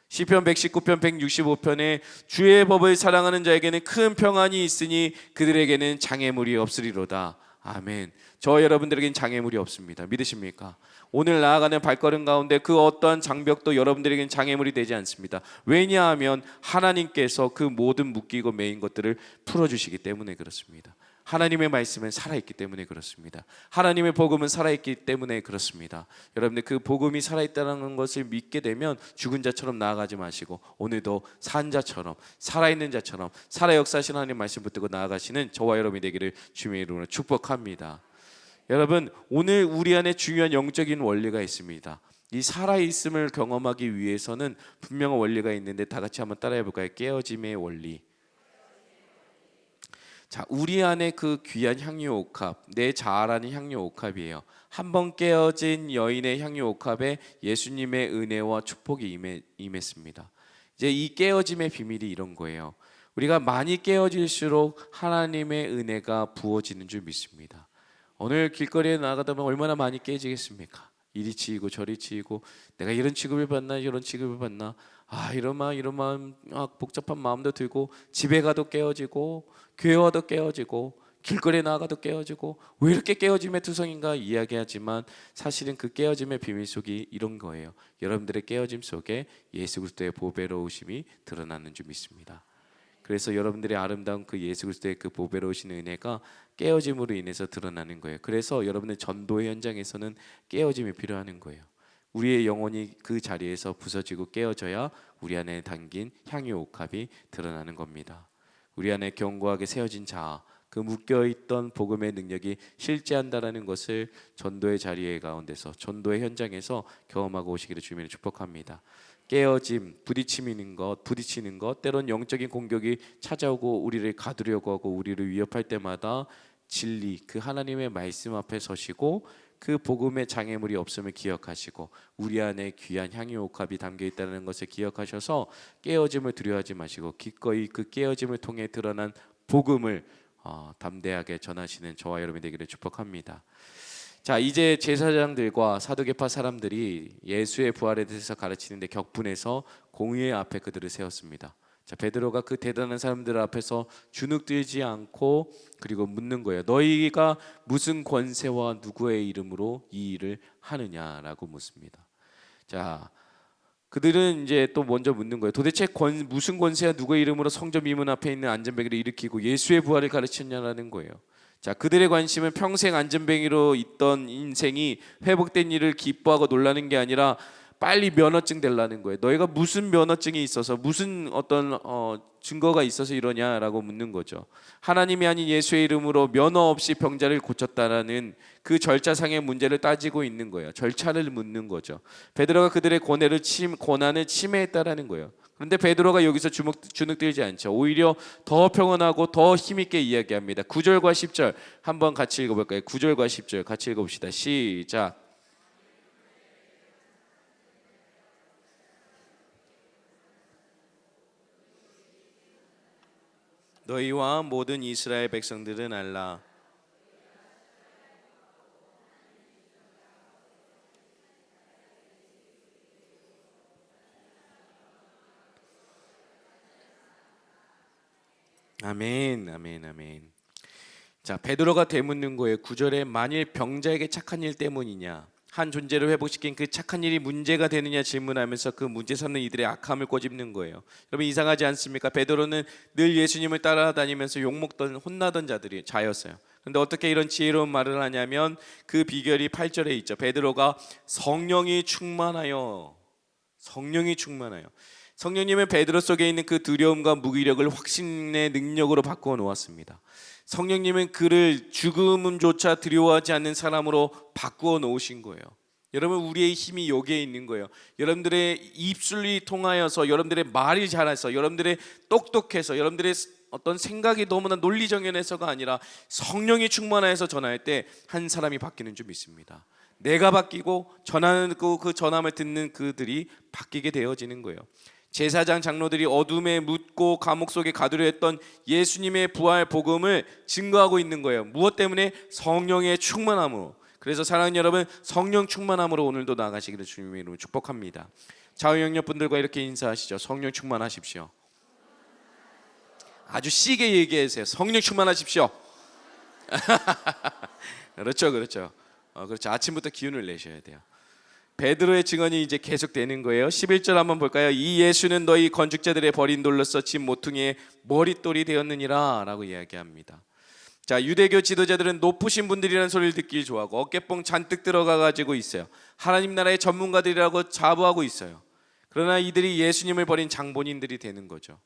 시편 119편 165편에 주의 법을 사랑하는 자에게는 큰 평안이 있으니 그들에게는 장애물이 없으리로다. 아멘. 저 여러분들에게는 장애물이 없습니다. 믿으십니까? 오늘 나아가는 발걸음 가운데 그 어떠한 장벽도 여러분들에게는 장애물이 되지 않습니다. 왜냐하면 하나님께서 그 모든 묶이고 매인 것들을 풀어주시기 때문에 그렇습니다. 하나님의 말씀은 살아있기 때문에 그렇습니다. 하나님의 복음은 살아있기 때문에 그렇습니다. 여러분들 그 복음이 살아있다는 것을 믿게 되면 죽은 자처럼 나아가지 마시고 오늘도 산 자처럼 살아있는 자처럼 살아 역사하시는 하나님 말씀 붙들고 나아가시는 저와 여러분이 되기를 주님의 이름으로 축복합니다. 여러분, 오늘 우리 안에 중요한 영적인 원리가 있습니다. 이 살아있음을 경험하기 위해서는 분명한 원리가 있는데 다 같이 한번 따라해 볼까요? 깨어짐의 원리. 자, 우리 안에 그 귀한 향유 옥합, 내 자아라는 향유 옥합이에요. 한번 깨어진 여인의 향유 옥합에 예수님의 은혜와 축복이 임했습니다. 이제 이 깨어짐의 비밀이 이런 거예요. 우리가 많이 깨어질수록 하나님의 은혜가 부어지는 줄 믿습니다. 오늘 길거리에 나가다 보면 얼마나 많이 깨지겠습니까? 이리 치이고 저리 치이고 내가 이런 취급을 받나 이런 취급을 받나 이런 마음 복잡한 마음도 들고 집에 가도 깨어지고 교회 와도 깨어지고 길거리에 나가도 깨어지고 왜 이렇게 깨어짐의 투성인가 이야기하지만 사실은 그 깨어짐의 비밀 속이 이런 거예요. 여러분들의 깨어짐 속에 예수 그리스도의 보배로우심이 드러나는 줄 믿습니다. 그래서 여러분들의 아름다운 그 예수 그리스도의 그 보배로우신 은혜가 깨어짐으로 인해서 드러나는 거예요. 그래서 여러분의 전도의 현장에서는 깨어짐이 필요한 거예요. 우리의 영혼이 그 자리에서 부서지고 깨어져야 우리 안에 담긴 향유 옥합이 드러나는 겁니다. 우리 안에 견고하게 세워진 자아, 그 묶여있던 복음의 능력이 실제한다라는 것을 전도의 자리에 가운데서 전도의 현장에서 경험하고 오시기를 주님을 축복합니다. 깨어짐, 부딪히는 것, 때론 영적인 공격이 찾아오고 우리를 가두려고 하고 우리를 위협할 때마다 진리, 그 하나님의 말씀 앞에 서시고 그 복음의 장애물이 없음을 기억하시고 우리 안에 귀한 향유 옥합이 담겨 있다는 것을 기억하셔서 깨어짐을 두려워하지 마시고 기꺼이 그 깨어짐을 통해 드러난 복음을 담대하게 전하시는 저와 여러분이 되기를 축복합니다. 자, 이제 제사장들과 사두개파 사람들이 예수의 부활에 대해서 가르치는데 격분해서 공회 앞에 그들을 세웠습니다. 자, 베드로가 그 대단한 사람들 앞에서 주눅들지 않고 그리고 묻는 거예요. 너희가 무슨 권세와 누구의 이름으로 이 일을 하느냐라고 묻습니다. 자, 그들은 이제 또 먼저 묻는 거예요. 도대체 무슨 권세와 누구의 이름으로 성전 미문 앞에 있는 안전뱅이를 일으키고 예수의 부활을 가르쳤냐라는 거예요. 자, 그들의 관심은 평생 안전뱅이로 있던 인생이 회복된 일을 기뻐하고 놀라는 게 아니라 빨리 면허증 되려는 거예요. 너희가 무슨 면허증이 있어서 무슨 어떤 증거가 있어서 이러냐라고 묻는 거죠. 하나님이 아닌 예수의 이름으로 면허 없이 병자를 고쳤다라는 그 절차상의 문제를 따지고 있는 거예요. 절차를 묻는 거죠. 베드로가 그들의 고난을 침해했다라는 거예요. 그런데 베드로가 여기서 주눅들지 않죠. 오히려 더 평온하고 더 힘있게 이야기합니다. 9절과 10절 한번 같이 읽어볼까요? 9절과 10절 같이 읽어봅시다. 시작. 너희와 모든 이스라엘 백성들은 알라. 아멘, 아멘, 아멘. 자, 베드로가 되묻는 거예요. 9절에 만일 병자에게 착한 일 때문이냐, 한 존재를 회복시킨 그 착한 일이 문제가 되느냐 질문하면서 그 문제 삼는 이들의 악함을 꼬집는 거예요. 여러분 이상하지 않습니까? 베드로는 늘 예수님을 따라다니면서 욕먹던 혼나던 자였어요. 그런데 어떻게 이런 지혜로운 말을 하냐면 그 비결이 8절에 있죠. 베드로가 성령이 충만하여. 성령님은 베드로 속에 있는 그 두려움과 무기력을 확신의 능력으로 바꾸어 놓았습니다. 성령님은 그를 죽음조차 두려워하지 않는 사람으로 바꾸어 놓으신 거예요. 여러분 우리의 힘이 여기에 있는 거예요. 여러분들의 입술이 통하여서, 여러분들의 말이 잘해서, 여러분들의 똑똑해서, 여러분들의 어떤 생각이 너무나 논리정연해서가 아니라 성령이 충만하여서 전할 때 한 사람이 바뀌는 줄 믿습니다. 내가 바뀌고 전하는 그 전함을 듣는 그들이 바뀌게 되어지는 거예요. 제사장 장로들이 어둠에 묻고 감옥 속에 가두려 했던 예수님의 부활 복음을 증거하고 있는 거예요. 무엇 때문에? 성령의 충만함으로. 그래서 사랑하는 여러분, 성령 충만함으로 오늘도 나아가시기를 주님의 이름으로 축복합니다. 자유영역 분들과 이렇게 인사하시죠. 성령 충만하십시오. 아주 시게 얘기하세요. 성령 충만하십시오. 그렇죠. 그렇죠. 아침부터 기운을 내셔야 돼요. 베드로의 증언이 이제 계속되는 거예요. 11절 한번 볼까요? 이 예수는 너희 건축자들의 버린 돌로서 집 모퉁이의 머릿돌이 되었느니라 라고 이야기합니다. 자, 유대교 지도자들은 높으신 분들이라는 소리를 듣기 좋아하고 어깨뽕 잔뜩 들어가 가지고 있어요. 하나님 나라의 전문가들이라고 자부하고 있어요. 그러나 이들이 예수님을 버린 장본인들이 되는 거죠.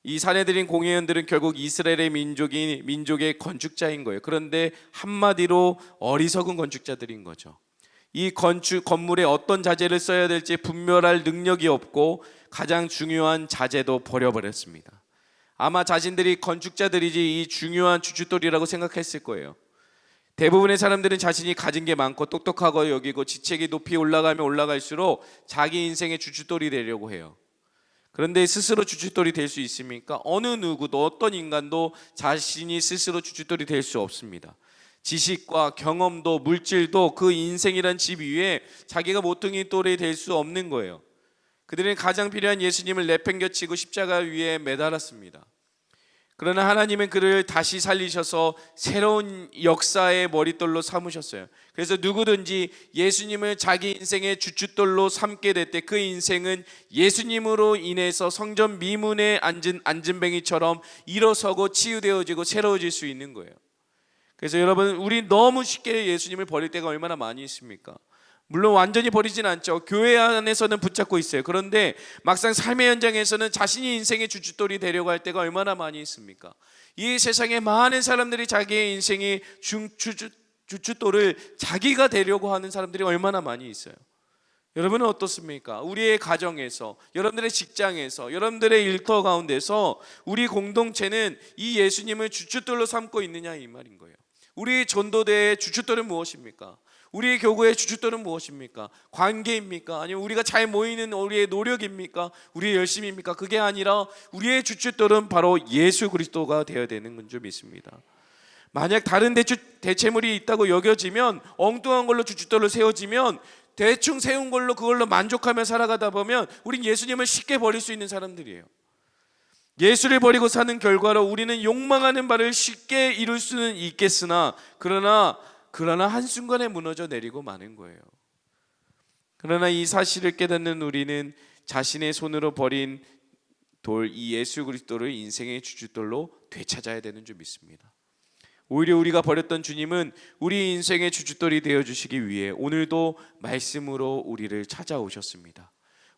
이 사내들인 공회원들은 결국 이스라엘의 민족의 건축자인 거예요. 그런데 한마디로 어리석은 건축자들인 거죠. 이 건물에 어떤 자재를 써야 될지 분별할 능력이 없고 가장 중요한 자재도 버려버렸습니다. 아마 자신들이 건축자들이지 이 중요한 주춧돌이라고 생각했을 거예요. 대부분의 사람들은 자신이 가진 게 많고 똑똑하고 여기고 지책이 높이 올라가면 올라갈수록 자기 인생의 주춧돌이 되려고 해요. 그런데 스스로 주춧돌이 될 수 있습니까? 어느 누구도 어떤 인간도 자신이 스스로 주춧돌이 될 수 없습니다. 지식과 경험도 물질도 그 인생이란 집 위에 자기가 모퉁이 돌이 될 수 없는 거예요. 그들은 가장 필요한 예수님을 내팽겨치고 십자가 위에 매달았습니다. 그러나 하나님은 그를 다시 살리셔서 새로운 역사의 머릿돌로 삼으셨어요. 그래서 누구든지 예수님을 자기 인생의 주춧돌로 삼게 될 때 그 인생은 예수님으로 인해서 성전 미문에 앉은 안진뱅이처럼 일어서고 치유되어지고 새로워질 수 있는 거예요. 그래서 여러분, 우리 너무 쉽게 예수님을 버릴 때가 얼마나 많이 있습니까? 물론 완전히 버리진 않죠. 교회 안에서는 붙잡고 있어요. 그런데 막상 삶의 현장에서는 자신이 인생의 주춧돌이 되려고 할 때가 얼마나 많이 있습니까? 이 세상에 많은 사람들이 자기의 인생의 주춧돌을 자기가 되려고 하는 사람들이 얼마나 많이 있어요. 여러분은 어떻습니까? 우리의 가정에서, 여러분들의 직장에서, 여러분들의 일터 가운데서 우리 공동체는 이 예수님을 주춧돌로 삼고 있느냐 이 말인 거예요. 우리 전도대의 주춧돌은 무엇입니까? 우리의 교구의 주춧돌은 무엇입니까? 관계입니까? 아니면 우리가 잘 모이는 우리의 노력입니까? 우리의 열심입니까? 그게 아니라 우리의 주춧돌은 바로 예수 그리스도가 되어야 되는 줄 믿습니다. 만약 다른 대체물이 있다고 여겨지면, 엉뚱한 걸로 주춧돌을 세워지면, 대충 세운 걸로 그걸로 만족하며 살아가다 보면 우린 예수님을 쉽게 버릴 수 있는 사람들이에요. 예수를 버리고 사는 결과로 우리는 욕망하는 바를 쉽게 이룰 수는 있겠으나 그러나 한순간에 무너져 내리고 마는 거예요. 그러나 이 사실을 깨닫는 우리는 자신의 손으로 버린 돌, 이 예수 그리스도를 인생의 주춧돌로 되찾아야 되는 줄 믿습니다. 오히려 우리가 버렸던 주님은 우리 인생의 주춧돌이 되어주시기 위해 오늘도 말씀으로 우리를 찾아오셨습니다.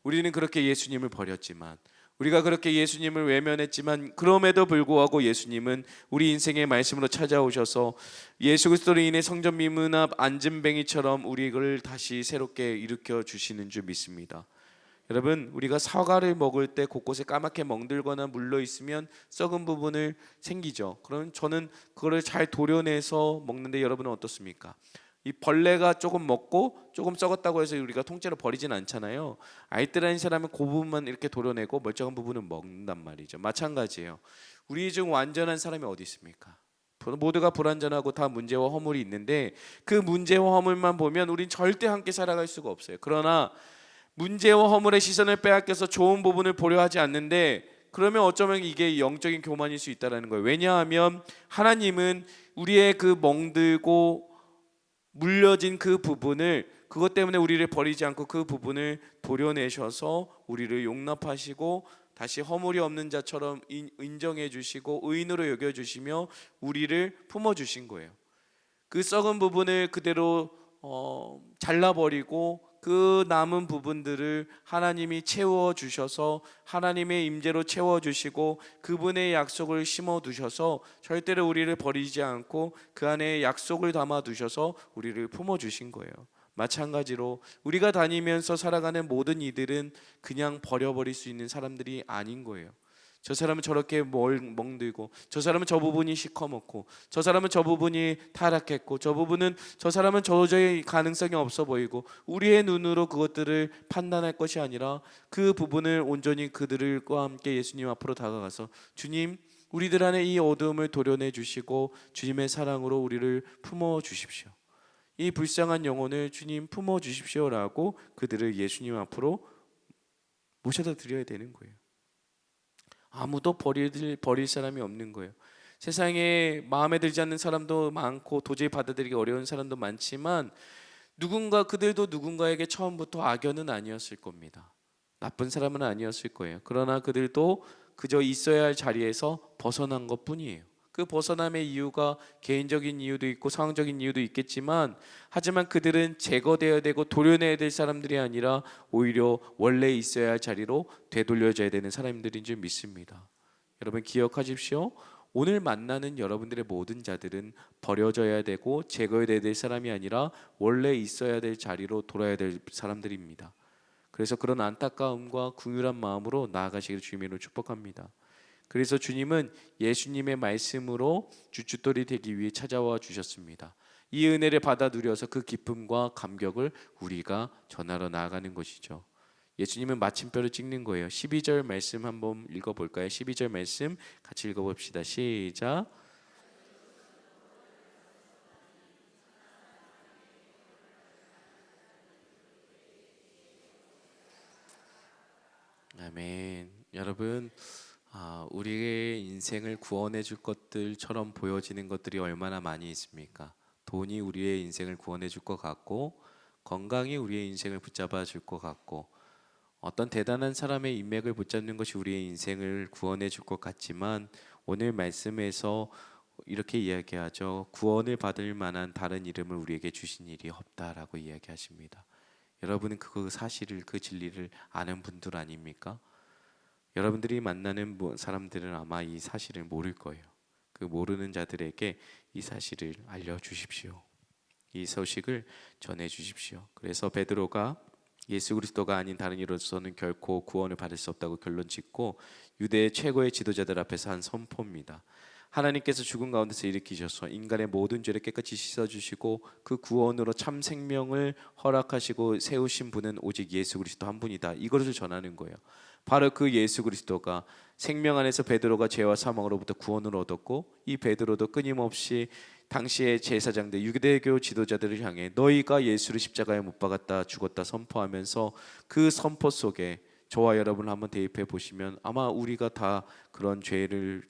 우리는 그렇게 예수님을 버렸지만, 우리가 그렇게 예수님을 외면했지만, 그럼에도 불구하고 예수님은 우리 인생의 말씀으로 찾아오셔서 예수 그리스도로 인해 성전 미문 앞 안진뱅이처럼 우리를 다시 새롭게 일으켜 주시는 줄 믿습니다. 여러분, 우리가 사과를 먹을 때 곳곳에 까맣게 멍들거나 물러 있으면 썩은 부분을 생기죠. 그럼 저는 그거를 잘 도려내서 먹는데 여러분은 어떻습니까? 이 벌레가 조금 먹고 조금 썩었다고 해서 우리가 통째로 버리진 않잖아요. 알뜰한 사람은 그 부분만 이렇게 도려내고 멀쩡한 부분은 먹는단 말이죠. 마찬가지예요. 우리 중 완전한 사람이 어디 있습니까? 모두가 불완전하고 다 문제와 허물이 있는데 그 문제와 허물만 보면 우린 절대 함께 살아갈 수가 없어요. 그러나 문제와 허물의 시선을 빼앗겨서 좋은 부분을 보려 하지 않는데, 그러면 어쩌면 이게 영적인 교만일 수 있다는 거예요. 왜냐하면 하나님은 우리의 그 멍들고 물려진 그 부분을 그것 때문에 우리를 버리지 않고 그 부분을 도려내셔서 우리를 용납하시고 다시 허물이 없는 자처럼 인정해 주시고 의인으로 여겨 주시며 우리를 품어 주신 거예요. 그 썩은 부분을 그대로 잘라버리고 그 남은 부분들을 하나님이 채워 주셔서 하나님의 임재로 채워 주시고 그분의 약속을 심어 두셔서 절대로 우리를 버리지 않고 그 안에 약속을 담아 두셔서 우리를 품어 주신 거예요. 마찬가지로 우리가 다니면서 살아가는 모든 이들은 그냥 버려버릴 수 있는 사람들이 아닌 거예요. 저 사람은 저렇게 멍들고, 저 사람은 저 부분이 시커멓고, 저 사람은 저 부분이 타락했고, 저 사람은 도저히 가능성이 없어 보이고, 우리의 눈으로 그것들을 판단할 것이 아니라 그 부분을 온전히 그들과 함께 예수님 앞으로 다가가서 주님, 우리들 안에 이 어두움을 도려내 주시고 주님의 사랑으로 우리를 품어 주십시오. 이 불쌍한 영혼을 주님 품어 주십시오라고 그들을 예수님 앞으로 모셔다 드려야 되는 거예요. 아무도 버릴 사람이 없는 거예요. 세상에 마음에 들지 않는 사람도 많고 도저히 받아들이기 어려운 사람도 많지만 그들도 누군가에게 처음부터 악연은 아니었을 겁니다. 나쁜 사람은 아니었을 거예요. 그러나 그들도 그저 있어야 할 자리에서 벗어난 것뿐이에요. 그 벗어남의 이유가 개인적인 이유도 있고 상황적인 이유도 있겠지만 하지만 그들은 제거되어야 되고 도려내야 될 사람들이 아니라 오히려 원래 있어야 할 자리로 되돌려져야 되는 사람들인 줄 믿습니다. 여러분 기억하십시오. 오늘 만나는 여러분들의 모든 자들은 버려져야 되고 제거해야 될 사람이 아니라 원래 있어야 될 자리로 돌아야 될 사람들입니다. 그래서 그런 안타까움과 긍휼한 마음으로 나아가시기를 주님으로 축복합니다. 그래서 주님은 예수님의 말씀으로 주춧돌이 되기 위해 찾아와 주셨습니다. 이 은혜를 받아 누려서 그 기쁨과 감격을 우리가 전하러 나아가는 것이죠. 예수님은 마침표를 찍는 거예요. 12절 말씀 한번 읽어볼까요? 12절 말씀 같이 읽어봅시다. 시작. 아멘. 여러분 우리의 인생을 구원해 줄 것들처럼 보여지는 것들이 얼마나 많이 있습니까? 돈이 우리의 인생을 구원해 줄 것 같고 건강이 우리의 인생을 붙잡아 줄 것 같고 어떤 대단한 사람의 인맥을 붙잡는 것이 우리의 인생을 구원해 줄 것 같지만 오늘 말씀에서 이렇게 이야기하죠. 구원을 받을 만한 다른 이름을 우리에게 주신 일이 없다라고 이야기하십니다. 여러분은 그 사실을 그 진리를 아는 분들 아닙니까? 여러분들이 만나는 사람들은 아마 이 사실을 모를 거예요. 그 모르는 자들에게 이 사실을 알려주십시오. 이 소식을 전해주십시오. 그래서 베드로가 예수 그리스도가 아닌 다른 이로서는 결코 구원을 받을 수 없다고 결론 짓고 유대의 최고의 지도자들 앞에서 한 선포입니다. 하나님께서 죽은 가운데서 일으키셔서 인간의 모든 죄를 깨끗이 씻어주시고 그 구원으로 참 생명을 허락하시고 세우신 분은 오직 예수 그리스도 한 분이다. 이것을 전하는 거예요. 바로 그 예수 그리스도가 생명 안에서 베드로가 죄와 사망으로부터 구원을 얻었고 이 베드로도 끊임없이 당시의 제사장들 유대교 지도자들을 향해 너희가 예수를 십자가에 못 박았다 죽었다 선포하면서 그 선포 속에 저와 여러분 한번 대입해 보시면 아마 우리가 다 그런 죄를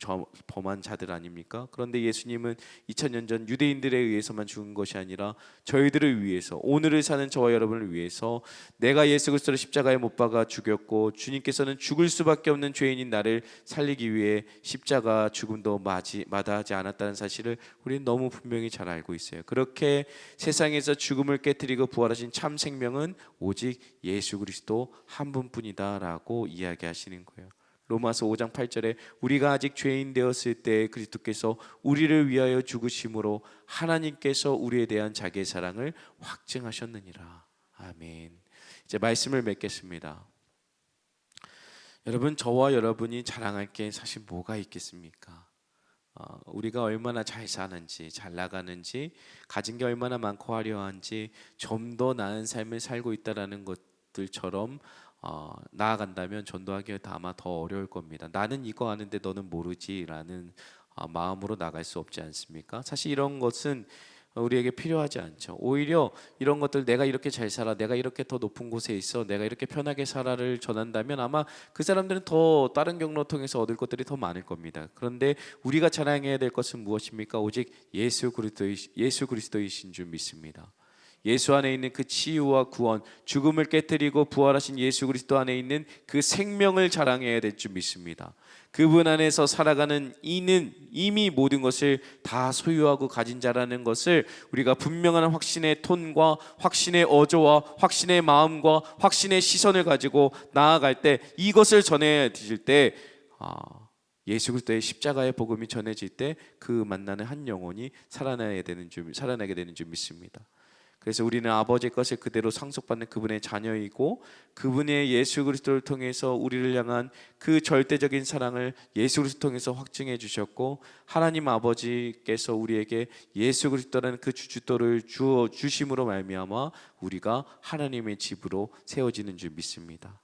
범한 자들 아닙니까? 그런데 예수님은 2000년 전 유대인들에 의해서만 죽은 것이 아니라 저희들을 위해서 오늘을 사는 저와 여러분을 위해서 내가 예수 그리스도를 십자가에 못 박아 죽였고 주님께서는 죽을 수밖에 없는 죄인인 나를 살리기 위해 십자가 죽음도 마다하지 않았다는 사실을 우리는 너무 분명히 잘 알고 있어요. 그렇게 세상에서 죽음을 깨뜨리고 부활하신 참 생명은 오직 예수 그리스도 한 분뿐이다 라고 이야기하시는 거예요. 로마서 5장 8절에 우리가 아직 죄인 되었을 때 그리스도께서 우리를 위하여 죽으심으로 하나님께서 우리에 대한 자기의 사랑을 확증하셨느니라. 아멘. 이제 말씀을 맺겠습니다. 여러분 저와 여러분이 자랑할 게 사실 뭐가 있겠습니까? 우리가 얼마나 잘 사는지 잘 나가는지 가진 게 얼마나 많고 화려한지 좀 더 나은 삶을 살고 있다라는 것들처럼 나아간다면 전도하기가 아마 더 어려울 겁니다. 나는 이거 아는데 너는 모르지라는 마음으로 나갈 수 없지 않습니까? 사실 이런 것은 우리에게 필요하지 않죠. 오히려 이런 것들 내가 이렇게 잘 살아, 내가 이렇게 더 높은 곳에 있어, 내가 이렇게 편하게 살아를 전한다면 아마 그 사람들은 더 다른 경로 통해서 얻을 것들이 더 많을 겁니다. 그런데 우리가 자랑해야 될 것은 무엇입니까? 오직 예수 그리스도이신 줄 믿습니다. 예수 안에 있는 그 치유와 구원, 죽음을 깨뜨리고 부활하신 예수 그리스도 안에 있는 그 생명을 자랑해야 될 줄 믿습니다. 그분 안에서 살아가는 이는 이미 모든 것을 다 소유하고 가진 자라는 것을 우리가 분명한 확신의 톤과 확신의 어조와 확신의 마음과 확신의 시선을 가지고 나아갈 때, 이것을 전해질 때 예수 그리스도의 십자가의 복음이 전해질 때 그 만나는 한 영혼이 살아나게 되는 줄 믿습니다. 그래서 우리는 아버지의 것을 그대로 상속받는 그분의 자녀이고, 그분의 예수 그리스도를 통해서 우리를 향한 그 절대적인 사랑을 예수 그리스도 통해서 확증해 주셨고, 하나님 아버지께서 우리에게 예수 그리스도라는 그 주춧돌을 주어 주심으로 말미암아 우리가 하나님의 집으로 세워지는 줄 믿습니다.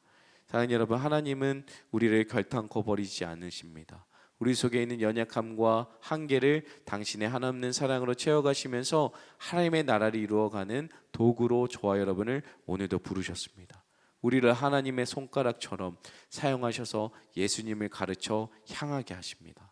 사랑하는 여러분, 하나님은 우리를 결탄코 버리지 않으십니다. 우리 속에 있는 연약함과 한계를 당신의 한없는 사랑으로 채워가시면서 하나님의 나라를 이루어가는 도구로 저와 여러분을 오늘도 부르셨습니다. 우리를 하나님의 손가락처럼 사용하셔서 예수님을 가르쳐 향하게 하십니다.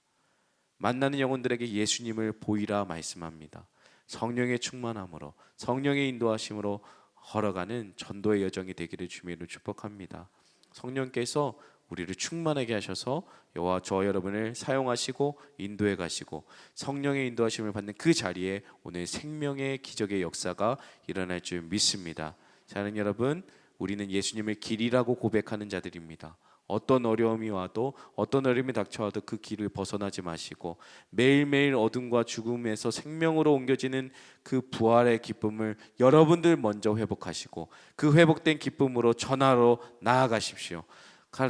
만나는 영혼들에게 예수님을 보이라 말씀합니다. 성령의 충만함으로, 성령의 인도하심으로 걸어가는 전도의 여정이 되기를 주님으로 축복합니다. 성령께서 우리를 충만하게 하셔서 여호와 저 여러분을 사용하시고 인도해 가시고, 성령의 인도하심을 받는 그 자리에 오늘 생명의 기적의 역사가 일어날 줄 믿습니다. 사랑하는 여러분, 우리는 예수님을 길이라고 고백하는 자들입니다. 어떤 어려움이 와도, 어떤 어려움이 닥쳐와도 그 길을 벗어나지 마시고, 매일매일 어둠과 죽음에서 생명으로 옮겨지는 그 부활의 기쁨을 여러분들 먼저 회복하시고, 그 회복된 기쁨으로 전하러 나아가십시오.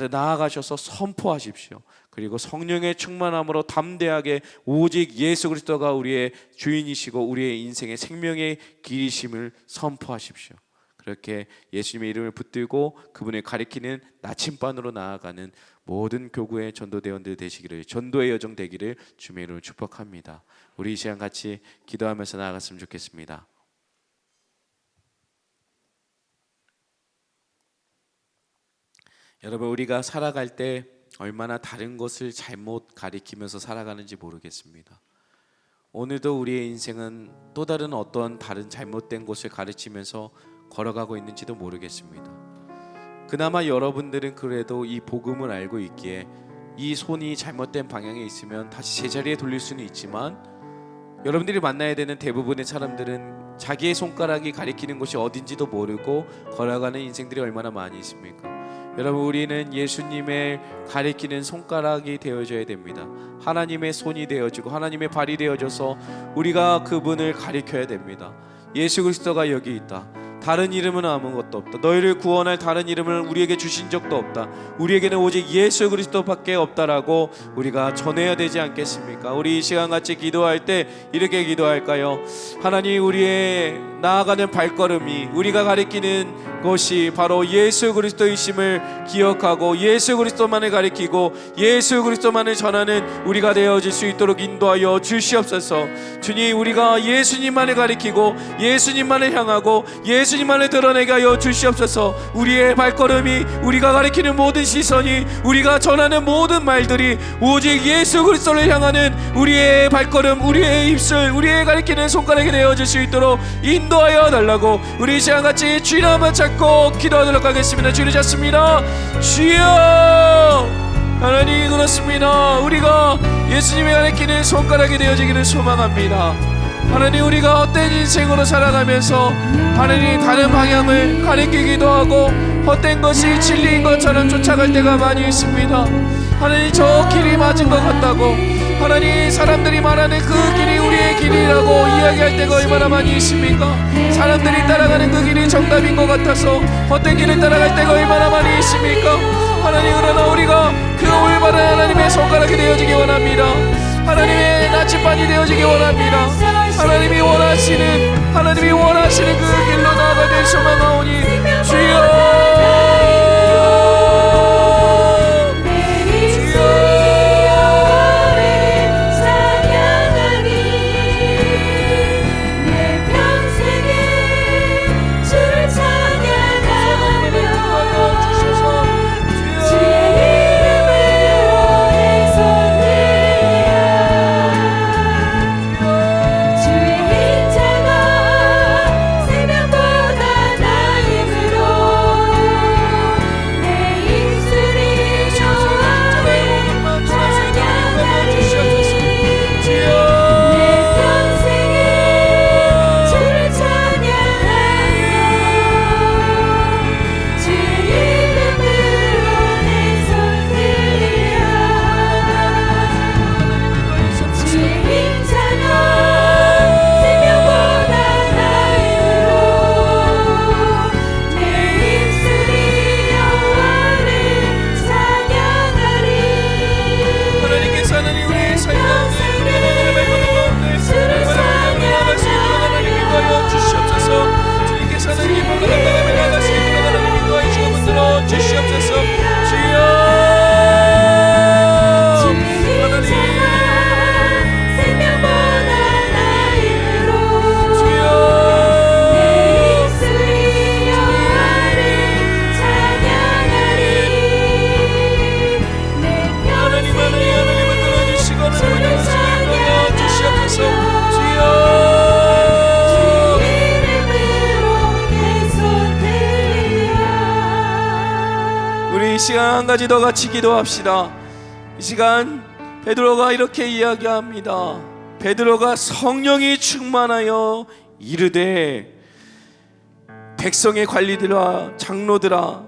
나아가셔서 선포하십시오. 그리고 성령의 충만함으로 담대하게 오직 예수 그리스도가 우리의 주인이시고 우리의 인생의 생명의 길이심을 선포하십시오. 그렇게 예수님의 이름을 붙들고 그분을 가리키는 나침반으로 나아가는 모든 교구의 전도대원들 되시기를, 전도의 여정 되기를 주님의 이름으로 축복합니다. 우리 이 시간 같이 기도하면서 나아갔으면 좋겠습니다. 여러분, 우리가 살아갈 때 얼마나 다른 것을 잘못 가리키면서 살아가는지 모르겠습니다. 오늘도 우리의 인생은 또 다른 어떤 다른 잘못된 것을 가르치면서 걸어가고 있는지도 모르겠습니다. 그나마 여러분들은 그래도 이 복음을 알고 있기에 이 손이 잘못된 방향에 있으면 다시 제자리에 돌릴 수는 있지만, 여러분들이 만나야 되는 대부분의 사람들은 자기의 손가락이 가리키는 곳이 어딘지도 모르고 걸어가는 인생들이 얼마나 많이 있습니까? 여러분, 우리는 예수님의 가리키는 손가락이 되어져야 됩니다. 하나님의 손이 되어지고 하나님의 발이 되어져서 우리가 그분을 가리켜야 됩니다. 예수 그리스도가 여기 있다. 다른 이름은 아무것도 없다. 너희를 구원할 다른 이름을 우리에게 주신 적도 없다. 우리에게는 오직 예수 그리스도밖에 없다라고 우리가 전해야 되지 않겠습니까? 우리 이 시간같이 기도할 때 이렇게 기도할까요? 하나님, 우리의 나아가는 발걸음이, 우리가 가리키는 것이 바로 예수 그리스도이심을 기억하고 예수 그리스도만을 가리키고 예수 그리스도만을 전하는 우리가 되어질 수 있도록 인도하여 주시옵소서. 주님, 우리가 예수님만을 가리키고 예수님만을 향하고 예수님만을 드러내게 하여 주시옵소서. 우리의 발걸음이, 우리가 가리키는 모든 시선이, 우리가 전하는 모든 말들이 오직 예수 그리스도를 향하는 우리의 발걸음, 우리의 입술, 우리의 가리키는 손가락이 되어질 수 있도록 인도하여 달라고 우리 시간같이 주님 한번 찾고 기도하도록 하겠습니다. 주를 찾습니다. 주여, 하나님, 그렇습니다. 우리가 예수님이 가리키는 손가락이 되어지기를 소망합니다. 하나님, 우리가 헛된 인생으로 살아가면서 하나님 다른 방향을 가리키기도 하고 헛된 것이 진리인 것처럼 쫓아갈 때가 많이 있습니다. 하나님, 저 길이 맞은 것 같다고, 하나님, 사람들이 말하는 그 길이 우리의 길이라고 이야기할 때가 얼마나 많이 있습니까? 사람들이 따라가는 그 길이 정답인 것 같아서 헛된 길을 따라갈 때가 얼마나 많이 있습니까? 하나님, 그러나 우리가 그 올바른 하나님의 손가락이 되어지기 원합니다. 하나님의 나침반이 되어지기 원합니다. 하나님이 원하시는 그 길로 나아가길 소망하오니 주여,
주의 인자가
시간 한 가지 더 같이 기도합시다. 이 시간 베드로가 이렇게 이야기합니다. 베드로가 성령이 충만하여 이르되 백성의 관리들아 장로들아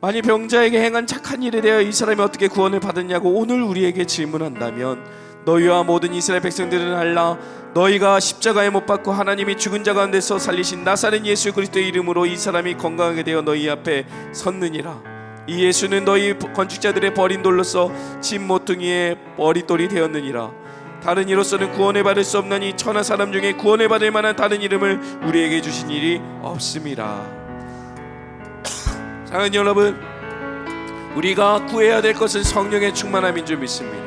만일 병자에게 행한 착한 일에 대하여 이 사람이 어떻게 구원을 받았냐고 오늘 우리에게 질문한다면 너희와 모든 이스라엘 백성들은 알라 너희가 십자가에 못 박고 하나님이 죽은 자 가운데서 살리신 나사렛 예수 그리스도의 이름으로 이 사람이 건강하게 되어 너희 앞에 섰느니라. 이 예수는 너희 건축자들의 버린 돌로서 집 모퉁이의 머릿돌이 되었느니라. 다른 이로서는 구원을 받을 수 없나니 천하 사람 중에 구원을 받을 만한 다른 이름을 우리에게 주신 일이 없음이라. 사랑하는 여러분, 우리가 구해야 될 것은 성령의 충만함인 줄 믿습니다.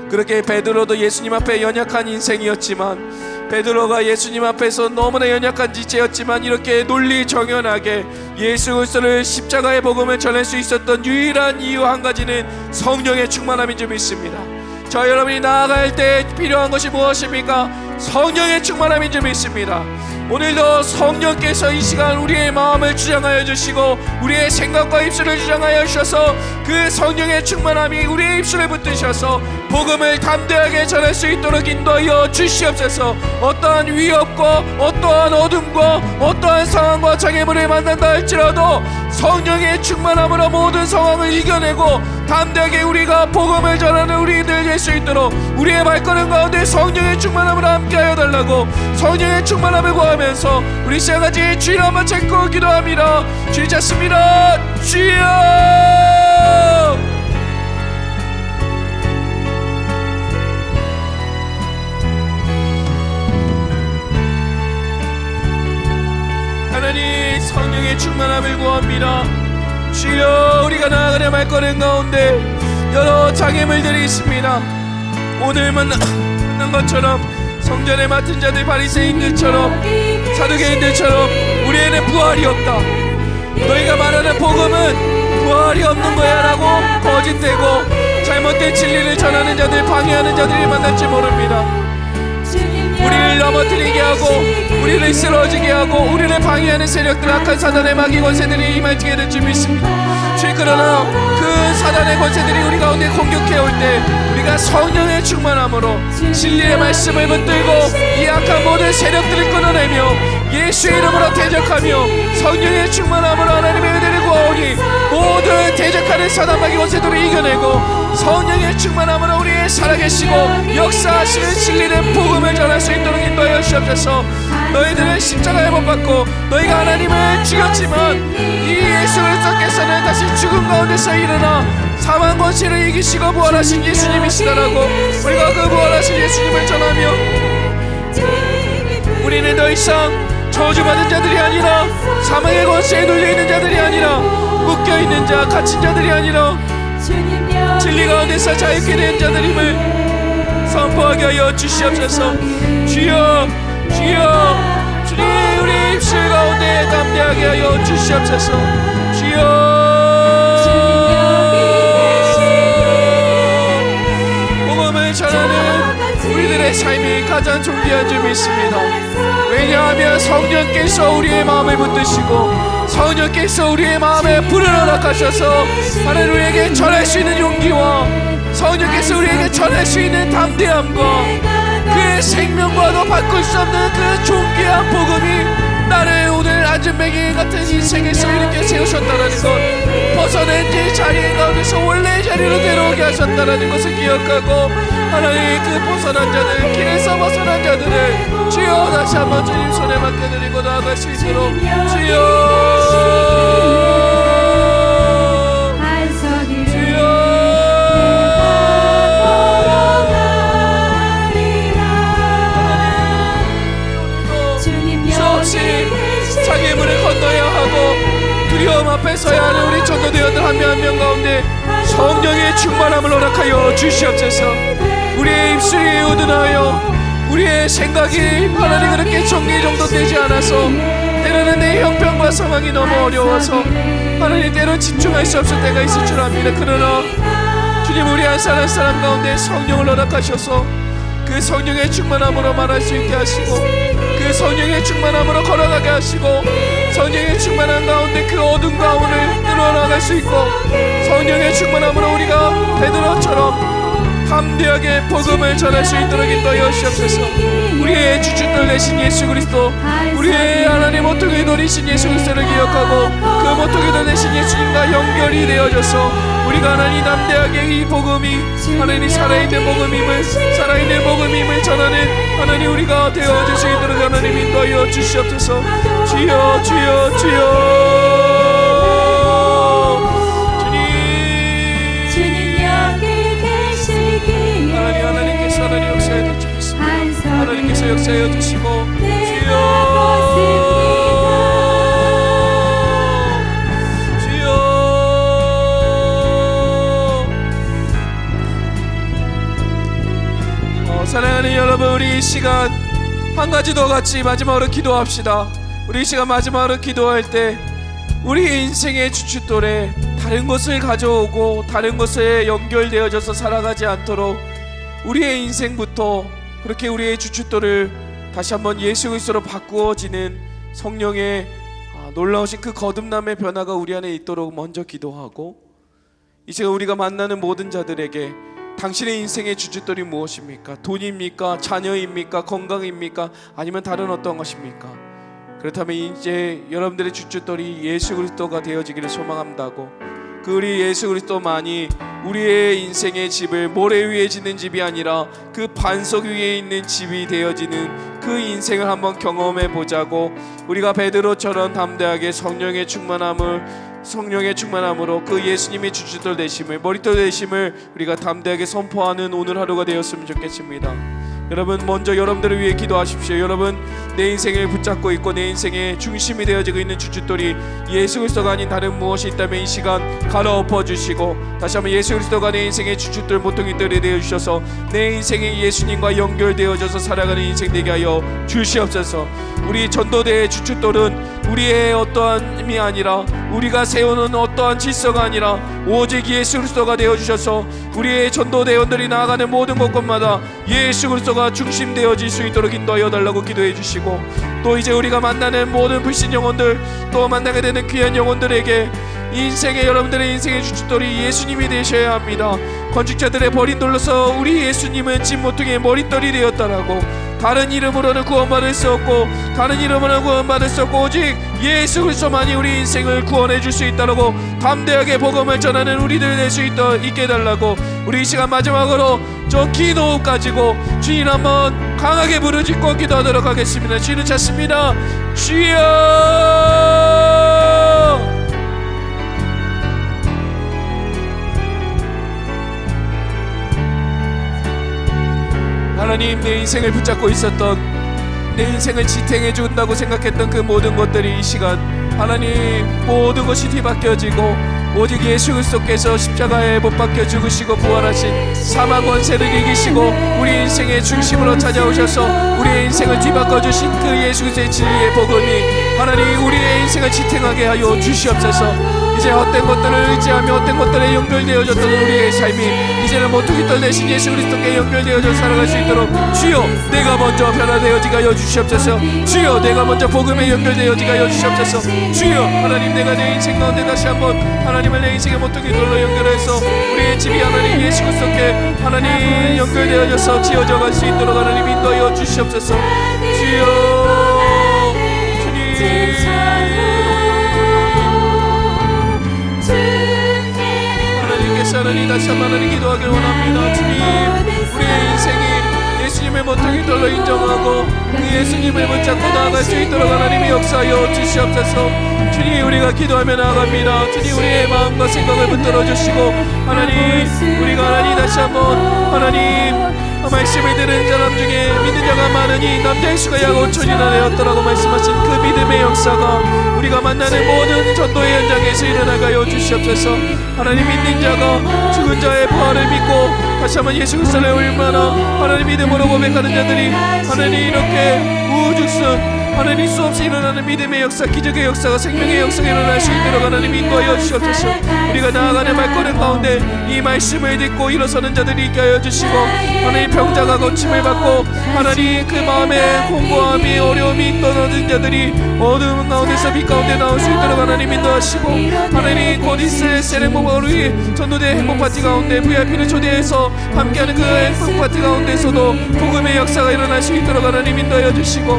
그렇게 베드로도 예수님 앞에 연약한 인생이었지만 베드로가 예수님 앞에서 너무나 연약한 지체였지만 이렇게 논리정연하게 예수 그리스도를 십자가의 복음을 전할 수 있었던 유일한 이유 한 가지는 성령의 충만함인 줄 믿습니다. 저 여러분이 나아갈 때 필요한 것이 무엇입니까? 성령의 충만함인 줄 믿습니다. 오늘도 성령께서 이 시간 우리의 마음을 주장하여 주시고 우리의 생각과 입술을 주장하여 주셔서 그 성령의 충만함이 우리의 입술에 붙으셔서 복음을 담대하게 전할 수 있도록 인도하여 주시옵소서. 어떠한 위협과 어떠한 어둠과 어떠한 상황과 장애물을 만난다 할지라도 성령의 충만함으로 모든 상황을 이겨내고 담대하게 우리가 복음을 전하는 우리들 될 수 있도록 우리의 발걸음 가운데 성령의 충만함으로 함께하여 달라고 성령의 충만함을 구하면서 우리 시작까지 주일 한번 찾고 기도합니다. 주일 찾습니다. 주여 하나님 성령의 충만함을 구합니다. 주여 우리가 나아가는 발걸음 가운데 여러 장애물들이 있습니다. 오늘 만난 것처럼 성전에 맡은 자들 바리새인들처럼 사두개인들처럼 우리에는 부활이 없다. 너희가 말하는 복음은 부활이 없는 거야 라고 거짓되고 잘못된 진리를 전하는 자들 방해하는 자들이 만날지 모릅니다. 우리를 넘어뜨리게 하고 우리를 쓰러지게 하고 우리를 방해하는 세력들 악한 사단의 마귀 권세들이 임하게 될 줄 믿습니다. 그러나 그 사단의 권세들이 우리 가운데 공격해올 때 우리가 성령의 충만함으로 진리의 말씀을 붙들고 이 악한 모든 세력들을 끊어내며 예수의 이름으로 대적하며 성령의 충만함으로 하나님의 은혜를 구하오니 모든 대적하는 사단 마귀 권세들을 이겨내고 성령의 충만함으로 우리의 살아계시고 역사하시는 진리된 복음을 전할 수 있도록 인도하여 주옵소서. 너희들은 십자가에 못 박고 너희가 하나님을 죽였지만 이 예수 그리스도께서는 다시 죽음 가운데서 일어나 사망 권세를 이기시고 부활하신 예수님이시다라고 우리가 그 부활하신 예수님을 전하며 우리는 더 이상 저주받은 자들이 아니라 사망의 권세에 눌려있는 자들이 아니라 묶여있는 자 갇힌 자들이 아니라 진리 가운데서 자유케 된 자들임을 선포하게 하여 주시옵소서. 주여 주여 주님 우리 입술 가운데 담대하게 하여 주시옵소서. 주여 복음을 전하는 우리들의 삶이 가장 존귀한 줄 믿습니다. 왜냐하면 성령께서 우리의 마음을 붙드시고 성령께서 우리의 마음에 불을 허락하셔서 하나님 우리에게 전할 수 있는 용기와 성령께서 우리에게 전할 수 있는 담대함과 그의 생명과도 바꿀 수 없는 그 존귀한 복음이 나를 오늘 안전뱅이 같은 인생에서 이렇게 세우셨다는 것 벗어낸 지 자리 가운데서 원래의 자리로 데려오게 하셨다는 것을 기억하고 하나님 그 벗어난 자들 길에서 벗어난 자들을 주여 다시 한번 주님 손에 맡겨드리고 나아갈 수 있도록 주여 장애물을 건너야 하고 두려움 앞에 서야 하는 우리 전도대원들 한 명 한 명 가운데 성령의 충만함을 허락하여 주시옵소서. 우리의 입술이 우둔하여 우리의 생각이 하나님 그렇게 정리정돈되지 않아서 때로는 내 형편과 상황이 너무 어려워서 하나님 때로는 집중할 수 없을 때가 있을 줄 압니다. 그러나 주님 우리 한 사람 한 사람 가운데 성령을 허락하셔서 그 성령의 충만함으로 말할 수 있게 하시고 그 성령의 충만함으로 걸어가게 하시고 성령의 충만함 가운데 그 어둠 가운을 이루어 나갈 수 있고 성령의 충만함으로 우리가 베드로처럼 담대하게 복음을 전할 수 있도록 인도하여 주옵소서. 우리의 주주들 되신 예수 그리스도, 우리의 하나님 모퉁이 돌이신 예수 그리스도를 기억하고 그 모퉁이 돌 되신 예수님과 연결이 되어져서 우리가 하나님 담대하게 이 복음이 하나님 살아있는 복음임을 전하는 하나님 우리가 되어질 수 있도록 하나님 인도하여 주시옵소서. 주여 주여 주여. 하나님 역사해 주시겠습니다. 하나님께서 역사해 주시고 주여 사랑하는 여러분, 우리 이 시간 한 가지 더 같이 마지막으로 기도합시다. 우리 이 시간 마지막으로 기도할 때 우리의 인생의 주춧돌에 다른 것을 가져오고 다른 것에 연결되어져서 살아가지 않도록 우리의 인생부터 그렇게 우리의 주춧돌을 다시 한번 예수 그리스도로 바꾸어지는 성령의 놀라우신 그 거듭남의 변화가 우리 안에 있도록 먼저 기도하고, 이 시간 우리가 만나는 모든 자들에게 당신의 인생의 주춧돌이 무엇입니까? 돈입니까? 자녀입니까? 건강입니까? 아니면 다른 어떤 것입니까? 그렇다면 이제 여러분들의 주춧돌이 예수 그리스도가 되어지기를 소망한다고, 그 우리 예수 그리스도만이 우리의 인생의 집을 모래 위에 짓는 집이 아니라 그 반석 위에 있는 집이 되어지는 그 인생을 한번 경험해 보자고, 우리가 베드로처럼 담대하게 성령의 충만함으로 그 예수님의 주춧돌 되심을, 머릿돌 되심을 우리가 담대하게 선포하는 오늘 하루가 되었으면 좋겠습니다. 여러분, 먼저 여러분들을 위해 기도하십시오. 여러분, 내 인생을 붙잡고 있고 내 인생의 중심이 되어지고 있는 주춧돌이 예수 그리스도가 아닌 다른 무엇이 있다면 이 시간 갈아엎어 주시고, 다시 한번 예수 그리스도가 내 인생의 주춧돌 모퉁이돌이 되어 주셔서 내 인생이 예수님과 연결되어져서 살아가는 인생 되게 하여 주시옵소서. 우리 전도대의 주춧돌은 우리의 어떠한 힘이 아니라, 우리가 세우는 어떠한 질서가 아니라 오직 예수 그리스도가 되어 주셔서 우리의 전도대원들이 나아가는 모든 곳곳마다 예수 그리스도가 중심되어질 수 있도록 인도하여 달라고 기도해 주시고, 또 이제 우리가 만나는 모든 불신 영혼들, 또 만나게 되는 귀한 영혼들에게 인생의 여러분들의 인생의 주춧돌이 예수님이 되셔야 합니다. 건축자들의 버린 돌로서 우리 예수님은 집 모퉁이의 머릿돌이 되었다라고, 다른 이름으로는 구원받을 수 없고 다른 이름으로는 구원받을 수 없고 오직 예수 그리스도만이 우리 인생을 구원해 줄 수 있다라고 담대하게 복음을 전하는 우리들 될 수 있게 해달라고, 우리 이 시간 마지막으로 저 기도 가지고 주님 한번 강하게 부르짖고 기도하도록 하겠습니다. 주님을 찾습니다. 주여, 하나님, 내 인생을 붙잡고 있었던, 내 인생을 지탱해 준다고 생각했던 그 모든 것들이 이 시간 하나님 모든 것이 뒤바뀌어지고 오직 예수 그리스도께서 십자가에 못 박혀 죽으시고 부활하신 사망 권세를 이기시고 우리 인생의 중심으로 찾아오셔서 우리의 인생을 뒤바꿔 주신 그 예수 그리스도의 진리의 복음이 하나님 우리의 인생을 지탱하게 하여 주시옵소서. 이제 헛된 것들을 의지하며 헛된 것들에 연결되어졌던 우리의 삶이 이제는 모퉁이돌 대신 예수 그리스도께 연결되어져 살아갈 수 있도록 주여, 내가 먼저 변화되어지게 하여 주시옵소서. 주여, 내가 먼저 복음에 연결되어지게 하여 주시옵소서. 주여, 하나님, 내가 내 인생 가운데 다시 한번 하나님을 내 인생의 모퉁이돌로 연결해서 우리의 집이 하나님 예수 그리스도께 하나님 연결되어져서 지어져 갈 수 있도록 하나님 인도하여 주시옵소서. 주여, 주님, 하나님 다시 한번 하나님 기도하길 원합니다. 주님, 우리의 인생이 예수님의 모퉁이돌로 인정하고 그 예수님을 붙잡고 나아갈 수 있도록 하나님이 역사하여 주시옵소서. 주님, 우리가 기도하며 나아갑니다. 주님, 우리의 마음과 생각을 붙들어 주시고 하나님, 우리가 하나님 다시 한번 하나님 말씀을 듣는 사람 중에 믿는 자가 많으니 남자의 수가 약 5천이나 되었더라고 말씀하신 그 믿음의 역사가 우리가 만나는 모든 전도의 현장에서 일어나가여 주시옵소서. 하나님, 믿는 자가 죽은 자의 부활을 믿고 다시 한번 예수 그리스도를 얼마나 하나님 믿음으로 고백하는 자들이 하나님 이렇게 우주순 하나님 수없이 일어나는 믿음의 역사, 기적의 역사가 생명의 역사가 일어날 수 있도록 하나님 인도하여 주시옵소서. 우리가 나아가는 발걸음 가운데 이 말씀을 듣고 일어서는 자들이 있게 하여 주시고 하나님 병자가 고침을 받고 하나님 그 마음에 공고함이 어려움이 떠나는 자들이 어두운 가운데서 빛과 가운데 나올 수 있도록 하나님 인도하시고, 하나님 곧 있을 세레모니와 우리 전도대 행복 파티 가운데 VIP를 초대해서 함께하는 그 행복 파티 가운데서도 복음의 역사가 일어날 수 있도록 하나님 인도하여 주시고,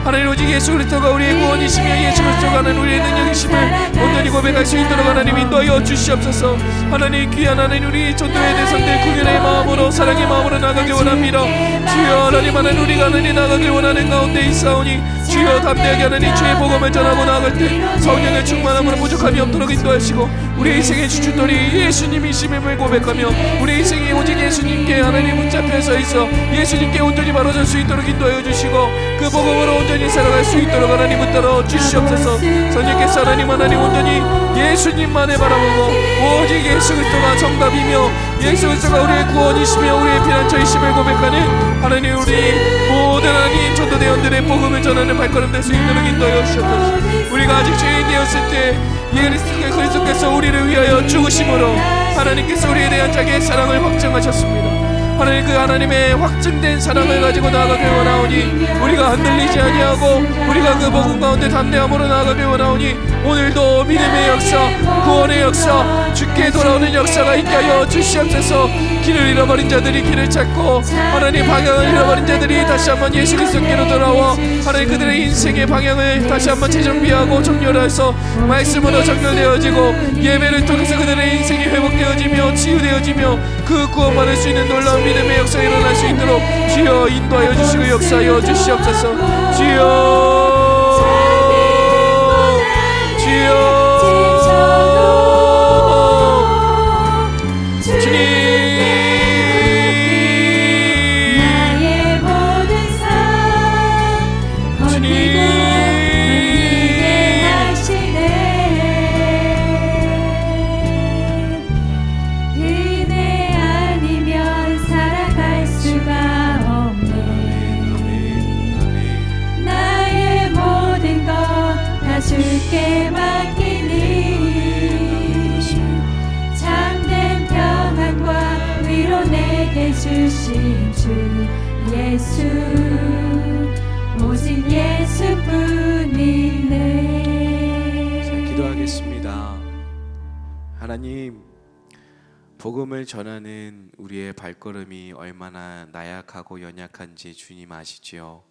하나님 오직 예수 그리스도가 우리의 구원이시며 예수 그리스도가 하나님 우리의 능력이심을 온전히 고백할 수 있도록 하나님 인도하여 주시옵소서. 하나님 귀한 하나님 우리 전도의 대상들 구별의 마음으로 사랑의 마음으로 나가길 원합니다. 주여 하나님 우리가 하나님 나가길 원하는 가운데 있사오니 주여 담대하게 하나님 주의 복음을 전하고 나아갈 때 성령의 충만함으로 부족함이 없도록 인도하시고, 우리의 인생의 주춧돌이 예수님이심을 고백하며 우리의 인생이 오직 예수님께 하나님 붙잡혀 서 있어 예수님께 온전히 바로설 수 있도록 인도하여 주시고, 그 복음으로 온전히 살아갈 수 있도록 하나님 붙들어 주시옵소서. 성령께서 하나님 온전히 예수님만을 바라보고 오직 예수 그리스도가 정답이며 예수 그리스도가 우리의 구원이시며 우리의 피난처이심을 고백하는 하나님 우리 모든 하나님 전도대원들의 복음을 전하는 발걸음 될 수 있도록 인도하여 주시옵소서. 우리가 아직 죄인 되었을 때 예수 그리스도께서 우리를 위하여 죽으심으로 하나님께서 우리에 대한 자기의 사랑을 확증하셨습니다. 하나님 그 하나님의 확증된 사랑을 가지고 나아가길 원하오니 우리가 흔들리지 아니하고 우리가 그 복음 가운데 담대함으로 나아가길 원하오니 오늘도 믿음의 역사, 구원의 역사, 주께 돌아오는 역사가 있게 하여 주시옵소서. 길을 잃어버린 자들이 길을 찾고 하나님 방향을 잃어버린 자들이 다시 한번 예수 그리스도께로 돌아와 하나님 그들의 인생의 방향을 다시 한번 재정비하고 정렬해서 말씀으로 정렬되어지고 예배를 통해서 그들의 인생이 회복되어지며 치유되어지며 그 구원받을 수 있는 놀라운 믿음의 역사가 일어날 수 있도록 주여 인도하여 주시고 역사하여 주시옵소서. 주여
주께 맡기니 참된 평안과 위로 내게 주신 주 예수 오직 예수뿐이네.
자, 기도하겠습니다. 하나님, 복음을 전하는 우리의 발걸음이 얼마나 나약하고 연약한지 주님 아시지요.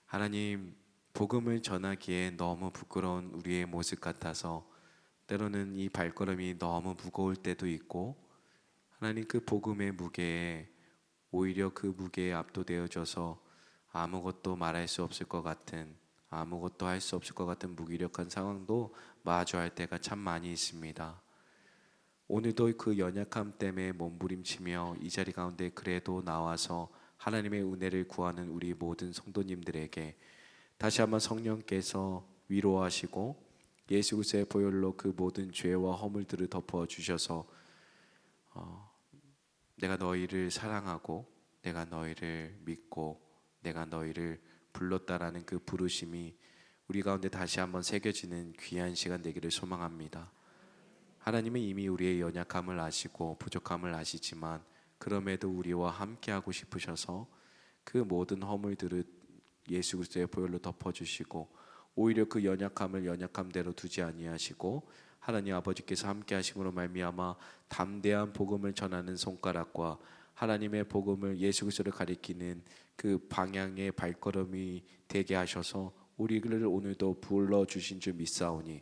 하나님, 복음을 전하기에 너무 부끄러운 우리의 모습 같아서 때로는 이 발걸음이 너무 무거울 때도 있고, 하나님 그 복음의 무게에 오히려 그 무게에 압도되어져서 아무것도 말할 수 없을 것 같은, 아무것도 할 수 없을 것 같은 무기력한 상황도 마주할 때가 참 많이 있습니다. 오늘도 그 연약함 때문에 몸부림치며 이 자리 가운데 그래도 나와서 하나님의 은혜를 구하는 우리 모든 성도님들에게 다시 한번 성령께서 위로하시고 예수 그리스도의 보혈로 그 모든 죄와 허물들을 덮어주셔서 내가 너희를 사랑하고 내가 너희를 믿고 내가 너희를 불렀다라는 그 부르심이 우리 가운데 다시 한번 새겨지는 귀한 시간 되기를 소망합니다. 하나님은 이미 우리의 연약함을 아시고 부족함을 아시지만 그럼에도 우리와 함께하고 싶으셔서 그 모든 허물들을 예수 그리스도의 보혈로 덮어주시고 오히려 그 연약함을 연약함대로 두지 아니하시고 하나님 아버지께서 함께하심으로 말미암아 담대한 복음을 전하는 손가락과 하나님의 복음을 예수 그리스도를 가리키는 그 방향의 발걸음이 되게 하셔서 우리를 오늘도 불러주신 줄 믿사오니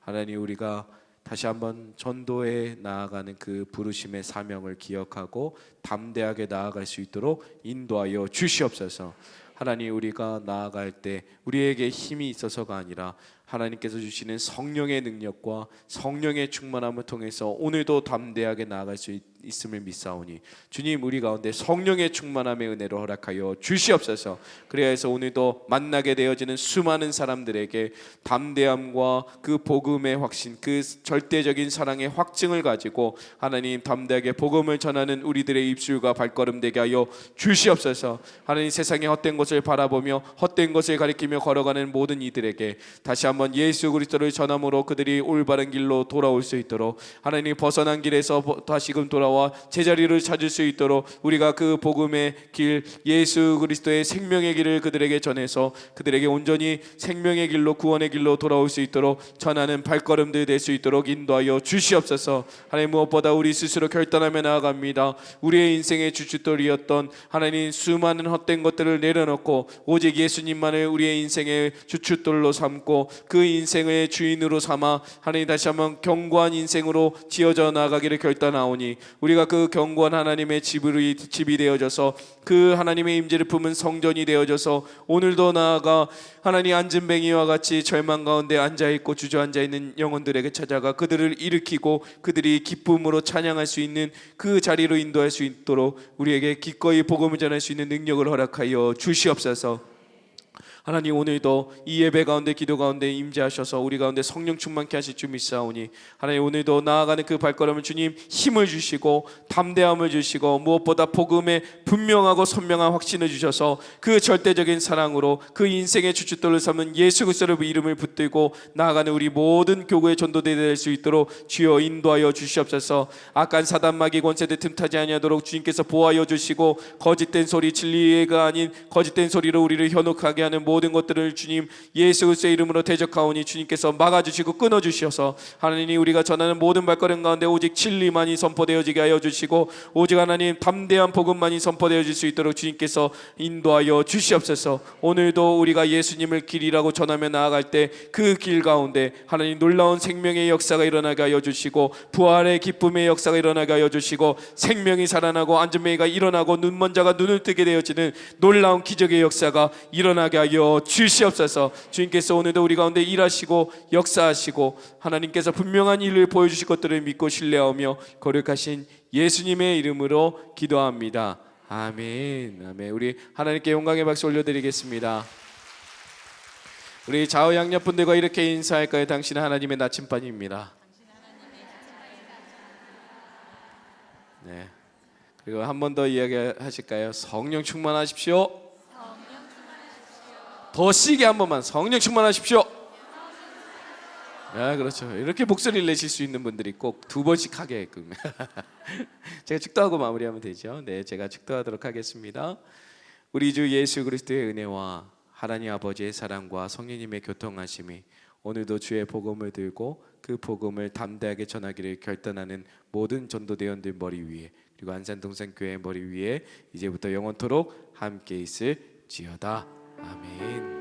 하나님 우리가 다시 한번 전도에 나아가는 그 부르심의 사명을 기억하고 담대하게 나아갈 수 있도록 인도하여 주시옵소서. 하나님 우리가 나아갈 때 우리에게 힘이 있어서가 아니라 하나님께서 주시는 성령의 능력과 성령의 충만함을 통해서 오늘도 담대하게 나아갈 수 있음을 믿사오니 주님 우리 가운데 성령의 충만함의 은혜로 허락하여 주시옵소서. 그래야 해서 오늘도 만나게 되어지는 수많은 사람들에게 담대함과 그 복음의 확신, 그 절대적인 사랑의 확증을 가지고 하나님 담대하게 복음을 전하는 우리들의 입술과 발걸음 되게 하여 주시옵소서. 하나님 세상의 헛된 것을 바라보며 헛된 것을 가리키며 걸어가는 모든 이들에게 다시 한번 예수 그리스도를 전함으로 그들이 올바른 길로 돌아올 수 있도록 하나님 벗어난 길에서 다시금 돌아와
돌아와 제자리를 찾을 수 있도록 우리가 그 복음의 길, 예수 그리스도의 생명의 길을 그들에게 전해서 그들에게 온전히 생명의 길로, 구원의 길로 돌아올 수 있도록 전하는 발걸음들 될 수 있도록 인도하여 주시옵소서. 하나님, 무엇보다 우리 스스로 결단하며 나아갑니다. 우리의 인생의 주춧돌이었던 하나님 수많은 헛된 것들을 내려놓고 오직 예수님만을 우리의 인생의 주춧돌로 삼고 그 인생의 주인으로 삼아 하나님 다시 한번 견고한 인생으로 지어져 나가기를 결단하오니 우리가 그 견고한 하나님의 집이 되어져서 그 하나님의 임재를 품은 성전이 되어져서 오늘도 나아가 하나님 안진뱅이와 같이 절망 가운데 앉아있고 주저앉아있는 영혼들에게 찾아가 그들을 일으키고 그들이 기쁨으로 찬양할 수 있는 그 자리로 인도할 수 있도록 우리에게 기꺼이 복음을 전할 수 있는 능력을 허락하여 주시옵소서. 하나님, 오늘도 이 예배 가운데 기도 가운데 임재하셔서 우리 가운데 성령 충만케 하실 줄 믿사오니 하나님, 오늘도 나아가는 그 발걸음을 주님 힘을 주시고 담대함을 주시고 무엇보다 복음에 분명하고 선명한 확신을 주셔서 그 절대적인 사랑으로 그 인생의 주춧돌을 삼은 예수 그리스도의 이름을 붙들고 나아가는 우리 모든 교회의 전도대가 될 수 있도록 주여 인도하여 주시옵소서. 악한 사단 마귀 권세들 틈타지 아니하도록 주님께서 보호하여 주시고 거짓된 소리, 진리가 아닌 거짓된 소리로 우리를 현혹하게 하는 모든 것들을 주님 예수 그리스도의 이름으로 대적하오니 주님께서 막아주시고 끊어주셔서 하나님, 우리가 전하는 모든 발걸음 가운데 오직 진리만이 선포되어지게 하여 주시고 오직 하나님 담대한 복음만이 선포되어질 수 있도록 주님께서 인도하여 주시옵소서. 오늘도 우리가 예수님을 길이라고 전하며 나아갈 때 그 길 가운데 하나님 놀라운 생명의 역사가 일어나게 하여 주시고 부활의 기쁨의 역사가 일어나게 하여 주시고 생명이 살아나고 안전뱅이가 일어나고 눈먼 자가 눈을 뜨게 되어지는 놀라운 기적의 역사가 일어나게 하여 주시옵소서. 주님께서 오늘도 우리 가운데 일하시고 역사하시고 하나님께서 분명한 일을 보여주실 것들을 믿고 신뢰하며 거룩하신 예수님의 이름으로 기도합니다. 아멘. 아멘. 우리 하나님께 영광의 박수 올려드리겠습니다. 우리 좌우 양옆분들과 이렇게 인사할까요? 당신은 하나님의 나침반입니다. 네. 그리고 한 번 더 이야기하실까요? 성령 충만하십시오. 더 시게 한 번만, 성령 충만하십시오. 아, 그렇죠. 이렇게 목소리를 내실 수 있는 분들이 꼭 두 번씩 하게끔. 제가 축도하고 마무리하면 되죠. 네, 제가 축도하도록 하겠습니다. 우리 주 예수 그리스도의 은혜와 하나님 아버지의 사랑과 성령님의 교통하심이 오늘도 주의 복음을 들고 그 복음을 담대하게 전하기를 결단하는 모든 전도대원들 머리 위에, 그리고 안산동산교회 머리 위에 이제부터 영원토록 함께 있을지어다. 아멘.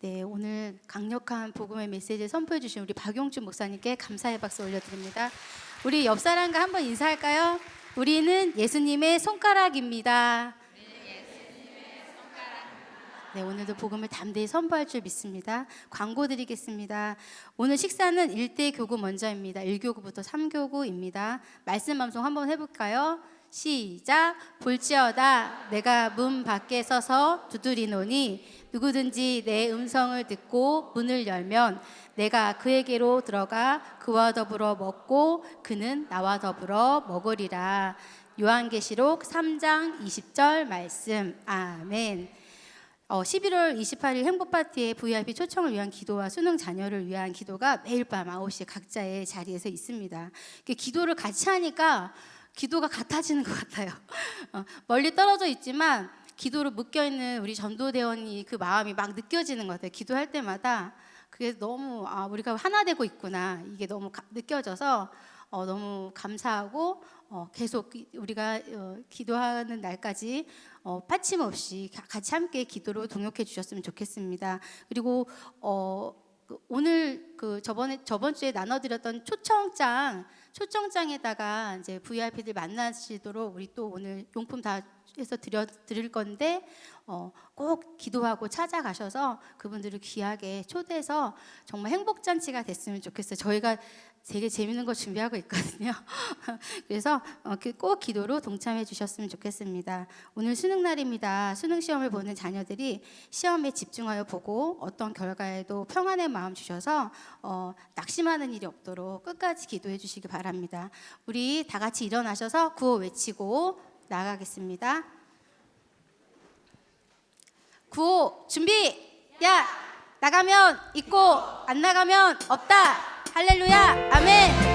네, 오늘 강력한 복음의 메시지를 선포해 주신 우리 박용준 목사님께 감사의 박수 올려드립니다. 우리 옆 사람과 한번 인사할까요? 우리는 예수님의 손가락입니다. 네, 오늘도 복음을 담대히 선포할 줄 믿습니다. 광고 드리겠습니다. 오늘 식사는 1대 교구 먼저입니다. 1교구부터 3교구입니다. 말씀 방송 한번 해볼까요? 시작. 볼지어다 내가 문 밖에 서서 두드리노니 누구든지 내 음성을 듣고 문을 열면 내가 그에게로 들어가 그와 더불어 먹고 그는 나와 더불어 먹으리라. 요한계시록 3장 20절 말씀. 아멘. 11월 28일 행복파티에 VIP 초청을 위한 기도와 수능 자녀를 위한 기도가 매일 밤 9시에 각자의 자리에서 있습니다. 기도를 같이 하니까 기도가 같아지는 것 같아요. 멀리 떨어져 있지만 기도로 묶여있는 우리 전도대원이 그 마음이 막 느껴지는 것 같아요. 기도할 때마다 그게 너무 우리가 하나 되고 있구나, 이게 너무 느껴져서 너무 감사하고 계속 우리가 기도하는 날까지 빠짐없이 같이 함께 기도로 동역해 주셨으면 좋겠습니다. 그리고 오늘 저번 주에 나눠드렸던 초청장에다가 이제 VIP들 만나시도록 우리 또 오늘 용품 다 해서 드릴 건데 꼭 기도하고 찾아가셔서 그분들을 귀하게 초대해서 정말 행복잔치가 됐으면 좋겠어요. 저희가 되게 재밌는 거 준비하고 있거든요. 그래서 꼭 기도로 동참해 주셨으면 좋겠습니다. 오늘 수능 날입니다. 수능 시험을 보는 자녀들이 시험에 집중하여 보고 어떤 결과에도 평안의 마음 주셔서 낙심하는 일이 없도록 끝까지 기도해 주시기 바랍니다. 우리 다 같이 일어나셔서 구호 외치고 나가겠습니다. 구호 준비! 야! 나가면 있고 안 나가면 없다! 할렐루야! 아멘!